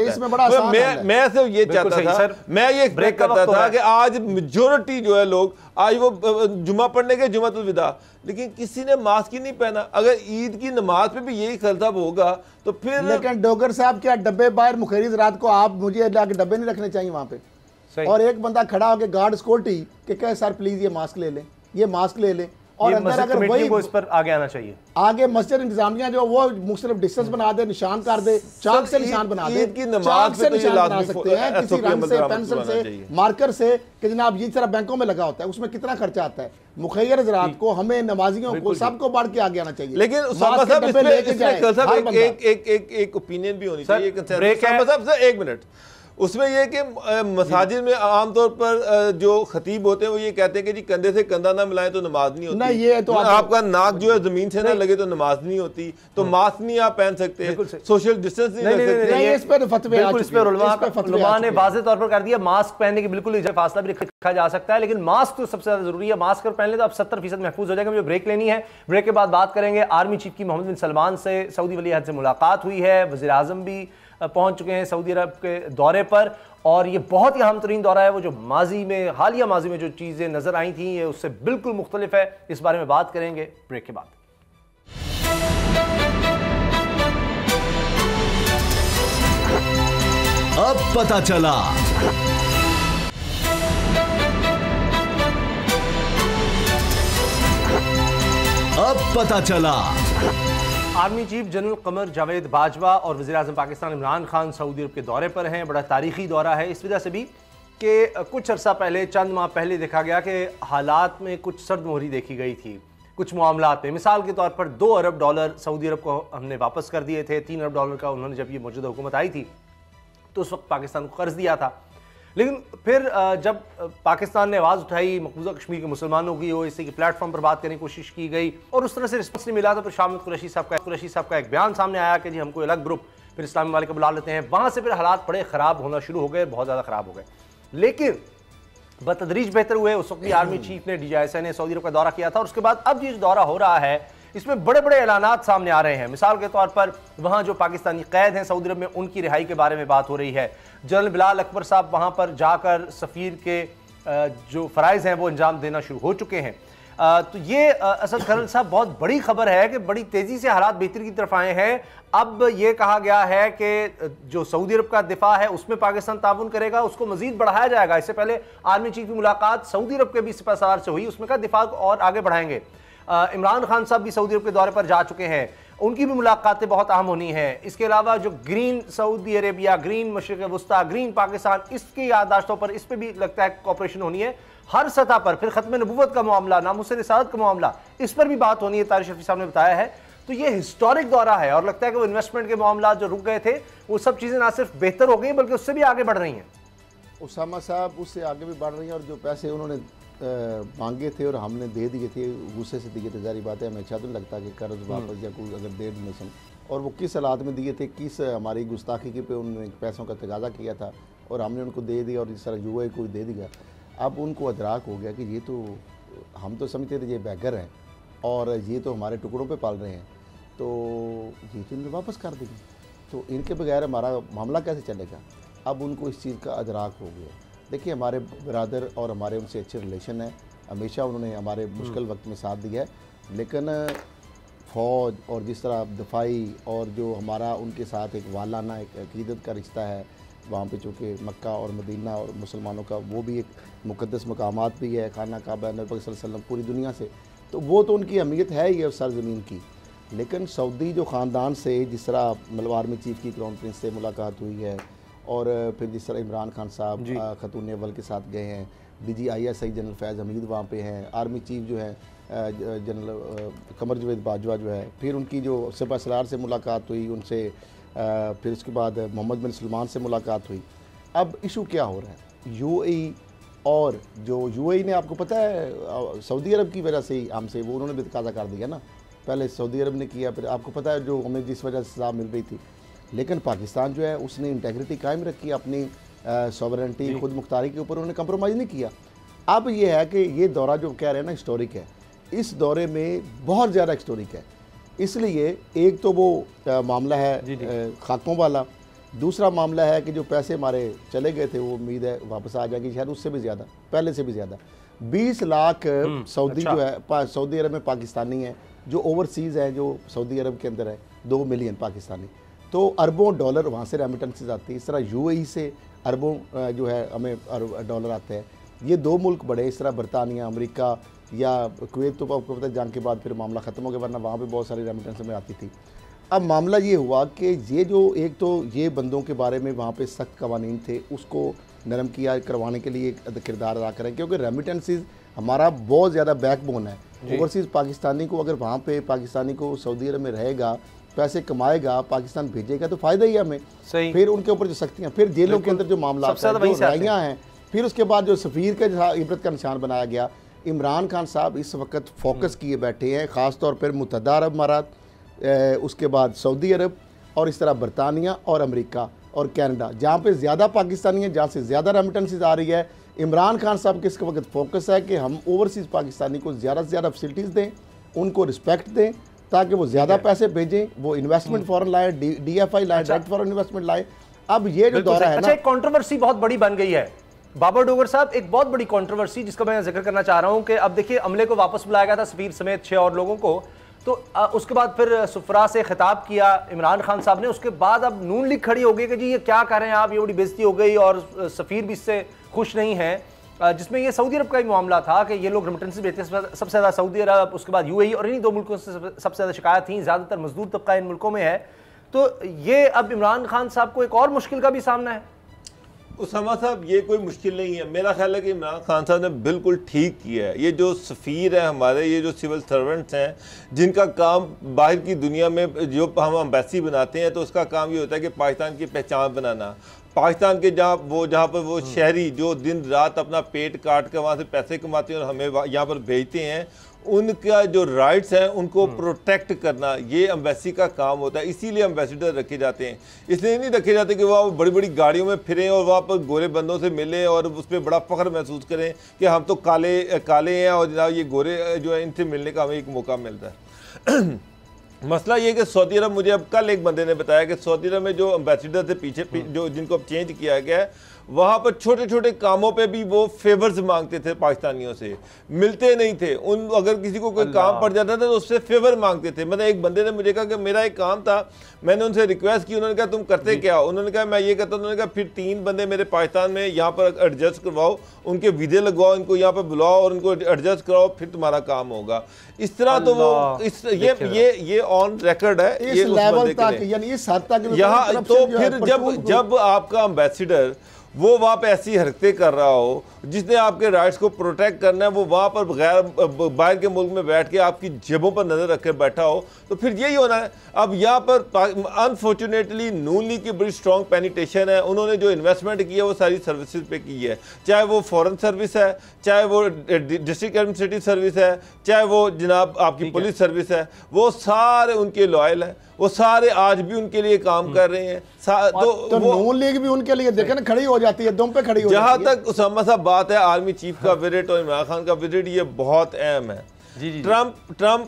है। मैं सिर्फ ये चाहता था, मैं ये एक्सपेक्ट करता था कि आज मेजोरिटी जो है लोग आज वो जुमा पढ़ने के जुमातुल विदा, लेकिन किसी ने मास्क ही नहीं पहना। अगर ईद की नमाज पे भी यही खलताब होगा तो फिर, लेकिन डोगर साहब क्या डब्बे बाहर मुखरिज रात को आप मुझे लाके डब्बे नहीं रखने चाहिए वहां पे, और एक बंदा खड़ा होकर गार्ड सिक्योरिटी के कहे सर प्लीज ये मास्क ले लें, ये मास्क ले लें, और अंदर अगर वही को इस पर आगे आना चाहिए, आगे मस्जिद इंतजामिया जो वो मुख्तलिफ डिस्टेंस बना दे, निशान कर दे, चाक से निशान बना दे, चाक से निशान बना सकते हैं किसी रंग से, पेंसिल से, मार्कर से, कि जनाब ये तरह बैंकों में लगा होता है, उसमें कितना खर्चा आता है। मुखैर हज़रात को, हमें नमाजियों को, सबको बढ़ के आगे आना चाहिए। लेकिन एक ओपिनियन भी होनी चाहिए, एक मिनट। उसमें यह कि मसाजिद में आमतौर पर जो खतीब होते हैं वो ये कहते हैं कि जी कंधे से कंधा ना मिलाएं तो नमाज नहीं होती। नहीं, ये तो आपका नाक जो है जमीन से ना लगे तो नमाज नहीं होती, तो मास्क नहीं आप पहन सकते, सोशल डिस्टेंस नहीं रख सकते। इस पर फतवे आ चुके हैं, उलमा ने वाज़ेह तौर पर कर दिया मास्क पहनने की बिल्कुल फासला भी रखा जा सकता है, लेकिन मास्क तो सबसे ज्यादा जरूरी है। मास्क अगर पहन ले तो आप 70% महफूज हो जाएगा। मुझे ब्रेक लेनी है, ब्रेक के बाद बात करेंगे। आर्मी चीफ की मोहम्मद बिन सलमान से सऊदी वली अहद से मुलाकात हुई है, वज़ीर आज़म भी पहुंच चुके हैं सऊदी अरब के दौरे पर, और ये बहुत ही अहम तरीन दौरा है। वो जो माजी में, हालिया माजी में जो चीज़ें नजर आई थी ये उससे बिल्कुल मुख्तलिफ है। इस बारे में बात करेंगे ब्रेक के बाद। अब पता चला। अब पता चला। Army chief general Qamar Javed Bajwa और वज़ीर आज़म पाकिस्तान इमरान खान सऊदी अरब के दौरे पर हैं। बड़ा तारीखी दौरा है इस वजह से भी कि कुछ अर्सा पहले, चंद माह पहले देखा गया कि हालात में कुछ सर्द मोहरी देखी गई थी कुछ मामलात में। मिसाल के तौर पर $2 अरब सऊदी अरब को हमने वापस कर दिए थे। $3 अरब का उन्होंने जब ये मौजूदा हुकूमत आई थी तो उस वक्त पाकिस्तान को कर्ज दिया था। लेकिन फिर जब पाकिस्तान ने आवाज़ उठाई, मकबूजा कश्मीर के मुसलमानों की ओवैसी के प्लेटफॉर्म पर बात करने की कोशिश की गई और उस तरह से रिस्पॉन्स नहीं मिला, तो फिर शामिद कुरैशी साहब का एक बयान सामने आया कि जी हमको अलग ग्रुप फिर इस्लामी वाले को बुला लेते हैं। वहाँ से फिर हालात बड़े ख़राब होना शुरू हो गए, बहुत ज़्यादा ख़राब हो गए, लेकिन बतदरीज बेहतर हुए। उस वक्त भी आर्मी चीफ ने DJSI ने सऊदी अरब का दौरा किया था और उसके बाद अब ये जो दौरा हो रहा है इसमें बड़े बड़े ऐलानात सामने आ रहे हैं। मिसाल के तौर पर वहाँ जो पाकिस्तानी कैद हैं सऊदी अरब में, उनकी रिहाई के बारे में बात हो रही है। जनरल बिलाल अकबर साहब वहाँ पर जाकर सफ़ीर के जो फ़राइज़ हैं वो अंजाम देना शुरू हो चुके हैं। तो ये असद खरल साहब बहुत बड़ी खबर है कि बड़ी तेज़ी से हालात बेहतरी की तरफ आए हैं। अब ये कहा गया है कि जो सऊदी अरब का दिफा है उसमें पाकिस्तान ताउन करेगा, उसको मजीद बढ़ाया जाएगा। इससे पहले आर्मी चीफ की मुलाकात सऊदी अरब के भी सिपहसालार से हुई, उसमें कहा दिफा को और आगे बढ़ाएंगे। इमरान खान साहब भी सऊदी अरब के दौरे पर जा चुके हैं, उनकी भी मुलाकातें बहुत अहम होनी है। इसके अलावा जो ग्रीन सऊदी अरेबिया, ग्रीन मशरिक़ वस्ता, ग्रीन पाकिस्तान, इसकी याददाश्तों पर इस पर भी लगता है कॉपरेशन होनी है हर सतह पर। फिर खत्म नबूवत का मामला, नामुस रिसालत का मामला, इस पर भी बात होनी है, तारिक शफी साहब ने बताया है। तो ये हिस्टोरिक दौरा है और लगता है कि वो इन्वेस्टमेंट के मामला जो रुक गए थे वो सब चीज़ें ना सिर्फ बेहतर हो गई बल्कि उससे भी आगे बढ़ रही हैं। उसामा साहब उससे आगे भी बढ़ रही हैं और जो पैसे उन्होंने मांगे थे और हमने दे दिए थे, गुस्से से दिए थे, जारी बात है, हमें अच्छा तो नहीं लगता कि कर्ज वापस या कोई अगर दे डोनेशन, और वो किस हालात में दिए थे, किस हमारी गुस्ताखी के पे उन्होंने पैसों का तगाजा किया था और हमने उनको दे दिया और इस तरह UAE को दे दिया। अब उनको अदराक हो गया कि ये तो, हम तो समझते थे ये बैगर हैं और ये तो हमारे टुकड़ों पे पाल रहे हैं, तो ये तो इन्हें वापस कर देंगे, तो इनके बगैर हमारा मामला कैसे चलेगा। अब उनको इस चीज़ का अदराक हो गया। देखिए हमारे ब्रदर और हमारे उनसे अच्छे रिलेशन है, हमेशा उन्होंने हमारे मुश्किल वक्त में साथ दिया है, लेकिन फ़ौज और जिस तरह दफाई और जो हमारा उनके साथ एक वालाना एक अकीदत का रिश्ता है वहाँ पे, चूँकि मक्का और मदीना और मुसलमानों का वो भी एक मुक़द्दस मकामात भी है, खाना काबा नबी सल्लल्लाहु अलैहि वसल्लम पूरी दुनिया से, तो वो तो उनकी अहमियत है ही है सरज़मीन की। लेकिन सऊदी जो ख़ानदान से जिस तरह मतलब आर्मी चीफ़ की क्राउन प्रिंस से मुलाकात हुई है और फिर जिस तरह इमरान खान साहब खतून अव्वल के साथ गए हैं, DGISI जनरल फैज़ हमीद वहाँ पे हैं, आर्मी चीफ जो है जनरल कमर जावेद बाजवा जो है, फिर उनकी जो सिपहसालार से मुलाकात हुई उनसे, फिर उसके बाद मोहम्मद बिन सलमान से मुलाकात हुई। अब इशू क्या हो रहा है, UAE और जो UAE ने, आपको पता है सऊदी अरब की वजह से ही हमसे वो उन्होंने भी तकाजा कर दिया ना, पहले सऊदी अरब ने किया, फिर आपको पता है जो हमें जिस वजह से सज़ा मिल रही थी, लेकिन पाकिस्तान जो है उसने इंटेग्रिटी कायम रखी, अपनी सॉवरेंटी खुद मुख्तारी के ऊपर उन्होंने कंप्रोमाइज़ नहीं किया। अब ये है कि ये दौरा जो कह रहे हैं ना हिस्टोरिक है, इस दौरे में बहुत ज़्यादा हिस्टोरिक है। इसलिए एक तो वो मामला है खाकों वाला, दूसरा मामला है कि जो पैसे हमारे चले गए थे वो उम्मीद है वापस आ जाएगी, शायद उससे भी ज़्यादा, पहले से भी ज़्यादा। 20 लाख सऊदी जो है सऊदी अरब में पाकिस्तानी है, जो ओवरसीज़ है, जो सऊदी अरब के अंदर है 2 मिलियन पाकिस्तानी, तो अरबों डॉलर वहाँ से रेमिटेंसेज आती है। इस तरह UAE से अरबों जो है हमें डॉलर आते हैं। ये 2 मुल्क बड़े, इस तरह बरतानिया, अमेरिका या कुवैत तो आपको पता है जंग के बाद फिर मामला ख़त्म हो गया, वरना वहाँ पे बहुत सारी रेमिटेंस में आती थी। अब मामला ये हुआ कि ये जो एक तो ये बंदों के बारे में वहाँ पे सख्त कवानीन थे, उसको नरम किया करवाने के लिए एक किरदार अदा करें, क्योंकि रेमिटेंसेस हमारा बहुत ज़्यादा बैकबोन है। ओवरसीज़ पाकिस्तानी को अगर वहाँ पे पाकिस्तानी को सऊदी अरब में रहेगा, पैसे कमाएगा, पाकिस्तान भेजेगा तो फ़ायदा ही है हमें। सही। फिर उनके ऊपर जो सख्तियाँ, फिर जेलों के अंदर जो मामला राइयाँ हैं, फिर उसके बाद जो सफ़ीर का इबरत का निशान बनाया गया। इमरान खान साहब इस वक्त फोकस किए बैठे हैं, ख़ास तौर पर मुत्तहदा अरब अमारात, उसके बाद सऊदी अरब और इस तरह बरतानिया और अमेरिका और कनाडा, जहाँ पे ज़्यादा पाकिस्तानी हैं, जहाँ से ज़्यादा रेमिटेंसेस आ रही है। इमरान खान साहब के इस वक्त फोकस है कि हम ओवरसीज़ पाकिस्तानी को ज़्यादा से ज़्यादा फैसिलिटीज़ दें, उनको रिस्पेक्ट दें, ताकि वो ज़्यादा पैसे भेजें, वो इन्वेस्टमेंट फ़ौरन लाए, DFI लाए, डायरेक्ट फॉरेन इन्वेस्टमेंट लाए। अब ये जो दौरा है ना, एक कंट्रोवर्सी बहुत बड़ी बन गई है बाबर डोगर साहब, एक बहुत बड़ी कंट्रोवर्सी जिसका मैं जिक्र करना चाह रहा हूं कि अब देखिए अमले को वापस बुलाया गया था, सफीर समेत 6 और लोगों को, तो उसके बाद फिर सुफरा से खिताब किया इमरान खान साहब ने। उसके बाद अब नून लीग खड़ी हो गई कि जी ये क्या कर रहे हैं आप, ये बड़ी बेइज्जती हो गई, और सफीर भी इससे खुश नहीं है, जिसमें ये सऊदी अरब का ही मामला था कि ये लोग रेमिटेंसेस भेजते हैं सबसे ज़्यादा सऊदी अरब, उसके बाद UAE, और इन्हीं 2 मुल्कों से सबसे ज़्यादा शिकायत थी, ज़्यादातर मजदूर तबका इन मुल्कों में है। तो ये अब इमरान खान साहब को एक और मुश्किल का भी सामना है। उसामा साहब, ये कोई मुश्किल नहीं है। मेरा ख्याल है कि इमरान खान साहब ने बिल्कुल ठीक किया है। ये जो सफ़ीर है हमारे, ये जो सिविल सर्वेंट्स हैं, जिनका काम बाहर की दुनिया में जो हम एम्बेसी बनाते हैं, तो उसका काम ये होता है कि पाकिस्तान की पहचान बनाना। पाकिस्तान के जहाँ पर वो शहरी जो दिन रात अपना पेट काट कर वहाँ से पैसे कमाते हैं और हमें यहाँ पर भेजते हैं, उनका जो राइट्स हैं उनको प्रोटेक्ट करना, ये एम्बेसी का काम होता है। इसीलिए एम्बेसडर रखे जाते हैं। इसलिए नहीं रखे जाते कि वह बड़ी बड़ी गाड़ियों में फिरें और वहाँ पर गोरे बंदों से मिलें और उस पर बड़ा फ़ख्र महसूस करें कि हम तो काले हैं और जनाब ये गोरे जो है इनसे मिलने का हमें एक मौका मिलता है। मसला ये कि सऊदी अरब, मुझे अब कल एक बंदे ने बताया कि सऊदी अरब में जो एम्बेसडर थे पीछे जो जिनको अब चेंज किया गया है, वहाँ पर छोटे छोटे कामों पे भी वो फेवर्स मांगते थे, पाकिस्तानियों से मिलते नहीं थे। अगर किसी को कोई काम पड़ जाता था तो उससे फेवर मांगते थे। मतलब एक बंदे ने मुझे कहा कि मेरा एक काम था, मैंने उनसे रिक्वेस्ट की, उन्होंने कहा तुम करते क्या? उन्होंने कहा मैं ये करता हूँ। उन्होंने कहा फिर 3 बंदे मेरे पाकिस्तान में यहाँ पर एडजस्ट करवाओ, उनके वीज़े लगवाओ, इनको यहाँ पर बुलाओ और उनको एडजस्ट कराओ, फिर तुम्हारा काम होगा। इस तरह तो वो ये ऑन रिकॉर्ड है इस लेवल तक, यानी इस हद तक यहाँ। तो फिर जब आपका एम्बेसडर वो वहाँ पे ऐसी हरकतें कर रहा हो, जिसने आपके राइट्स को प्रोटेक्ट करना है, वो वहाँ पर बाहर के मुल्क में बैठ के आपकी जेबों पर नज़र रख के बैठा हो, तो फिर यही होना है। अब यहाँ पर अनफॉर्चुनेटली नून लीग की बड़ी स्ट्रॉन्ग पेनिटेशन है। उन्होंने जो इन्वेस्टमेंट की है वो सारी सर्विसेज पे की है, चाहे वो फॉरेन सर्विस है, चाहे वो डिस्ट्रिक्ट एडमिनिस्ट्रेटिव सर्विस है, चाहे वो जनाब आपकी पुलिस सर्विस है, वो सारे उनके लॉयल हैं, वो सारे आज भी उनके लिए काम कर रहे हैं। तो नून लीग भी उनके लिए देखे ना खड़ी हो जाती है, दम पे खड़ी हो जहां जाती है। तक उसामा साहब बात है आर्मी चीफ का विजिट और इमरान खान का विजिट, ये बहुत अहम है। ट्रंप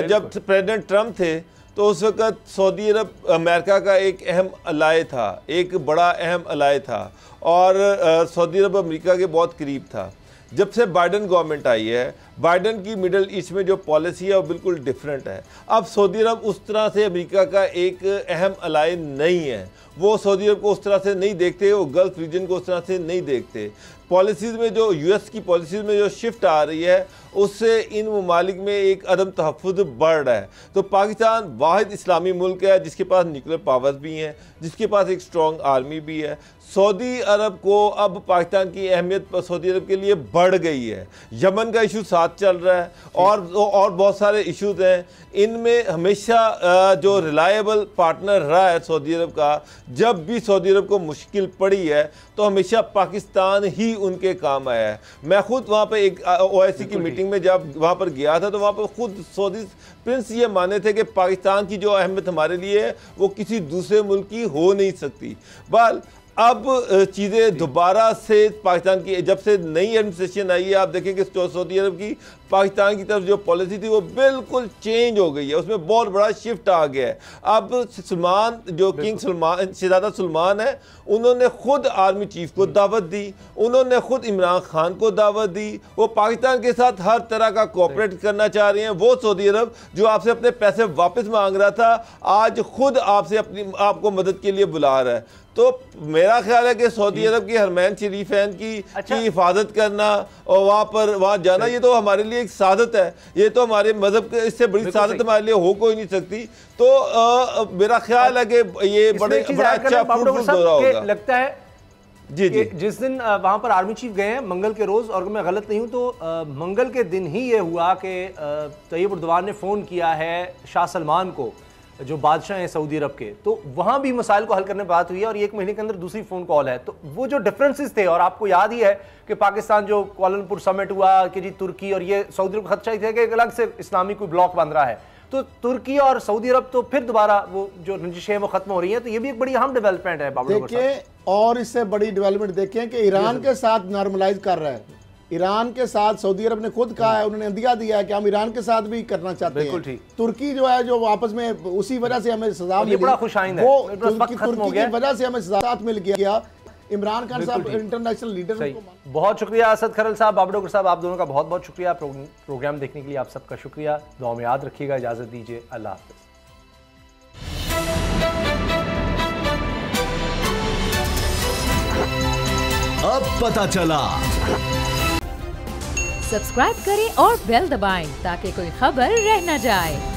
जब प्रेसिडेंट ट्रंप थे तो उस वक्त सऊदी अरब अमेरिका का एक अहम अलाय था, एक बड़ा अहम अलाय था, और सऊदी अरब अमेरिका के बहुत करीब था। जब से बाइडन गवर्नमेंट आई है, बाइडन की मिडल ईस्ट में जो पॉलिसी है वो बिल्कुल डिफरेंट है। अब सऊदी अरब उस तरह से अमेरिका का एक अहम अलाय नहीं है। वो सऊदी अरब को उस तरह से नहीं देखते, वो गल्फ रीजन को उस तरह से नहीं देखते। पॉलिसीज़ में जो US की पॉलिसीज़ में जो शिफ्ट आ रही है, उससे इन ममालिक में एक अदम तहफ़्फ़ुज़ बढ़ रहा है। तो पाकिस्तान वाहिद इस्लामी मुल्क है जिसके पास न्यूक्लियर पावर्स भी हैं, जिसके पास एक स्ट्रॉन्ग आर्मी भी है। सऊदी अरब को अब पाकिस्तान की अहमियत सऊदी अरब के लिए बढ़ गई है। यमन का इशू साथ चल रहा है और बहुत सारे इश्यूज हैं। इनमें हमेशा जो रिलायबल पार्टनर रहा है सऊदी अरब का, जब भी सऊदी अरब को मुश्किल पड़ी है तो हमेशा पाकिस्तान ही उनके काम आया है। मैं खुद वहाँ पर एक OIC की मीटिंग में जब वहाँ पर गया था तो वहाँ पर खुद सऊदी प्रिंस ये माने थे कि पाकिस्तान की जो अहमियत हमारे लिए है वो किसी दूसरे मुल्क की हो नहीं सकती। बल अब चीज़ें दोबारा से पाकिस्तान की, जब से नई एडमिनिस्ट्रेशन आई है, आप देखें कि सऊदी अरब की पाकिस्तान की तरफ जो पॉलिसी थी वो बिल्कुल चेंज हो गई है, उसमें बहुत बड़ा शिफ्ट आ गया है। अब सलमान जो किंग सलमान शहजादा सलमान है, उन्होंने खुद आर्मी चीफ को दावत दी, उन्होंने खुद इमरान खान को दावत दी। वो पाकिस्तान के साथ हर तरह का कोऑपरेट करना चाह रहे हैं। वो सऊदी अरब जो आपसे अपने पैसे वापस मांग रहा था, आज खुद आपसे आपको मदद के लिए बुला रहा है। तो मेरा ख्याल है कि सऊदी अरब की हरमैन शरीफैन की हिफाजत करना और वहाँ जाना, ये तो हमारे लिए एक सादत है, ये तो हमारे मजहब के इससे बड़ी सादत हमारे लिए हो कोई नहीं सकती। तो मेरा ख्याल है कि ये बड़ा अच्छा फ्रूटफुल दौरा होगा। लगता है जी जिस दिन वहां पर आर्मी चीफ गए हैं मंगल के रोज, और अगर मैं गलत नहीं हूं तो मंगल के दिन ही ये हुआ कि तैयब उर्दवान ने फोन किया है शाह सलमान को, जो बादशाह हैं सऊदी अरब के, तो वहां भी मसाइल को हल करने पर बात हुई है, और 1 महीने के अंदर दूसरी फोन कॉल है। तो वो जो डिफरेंसेस थे, और आपको याद ही है कि पाकिस्तान जो कुआलालंपुर समिट हुआ कि जी तुर्की और ये सऊदी अरब खदशा थे कि एक अलग से इस्लामी कोई ब्लॉक बन रहा है, तो तुर्की और सऊदी अरब तो फिर दोबारा वो जो रंजिशें वो खत्म हो रही हैं, तो ये भी एक बड़ी अहम डेवलपमेंट है। देखिए, और इससे बड़ी डेवलपमेंट देखें कि ईरान के साथ नॉर्मलाइज कर रहा है। ईरान के साथ सऊदी अरब ने खुद कहा है, उन्होंने अंदिया दिया है कि हम ईरान के साथ भी करना चाहते हैं। तुर्की जो है, जो आपस में उसी वजह से हमें सजा मिली, वो तुर्की की वजह से हमें सजा मिल गया। इमरान खान साहब इंटरनेशनल लीडर। बहुत शुक्रिया असद खरल साहब, बाबर डोगर साहब, आप दोनों का बहुत बहुत शुक्रिया। प्रोग्राम देखने के लिए आप सबका शुक्रिया। दुआ में याद रखिएगा। इजाजत दीजिए। अल्लाह हाफिज। अब पता चला। सब्सक्राइब करें और बेल दबाएं ताकि कोई खबर रह न जाए।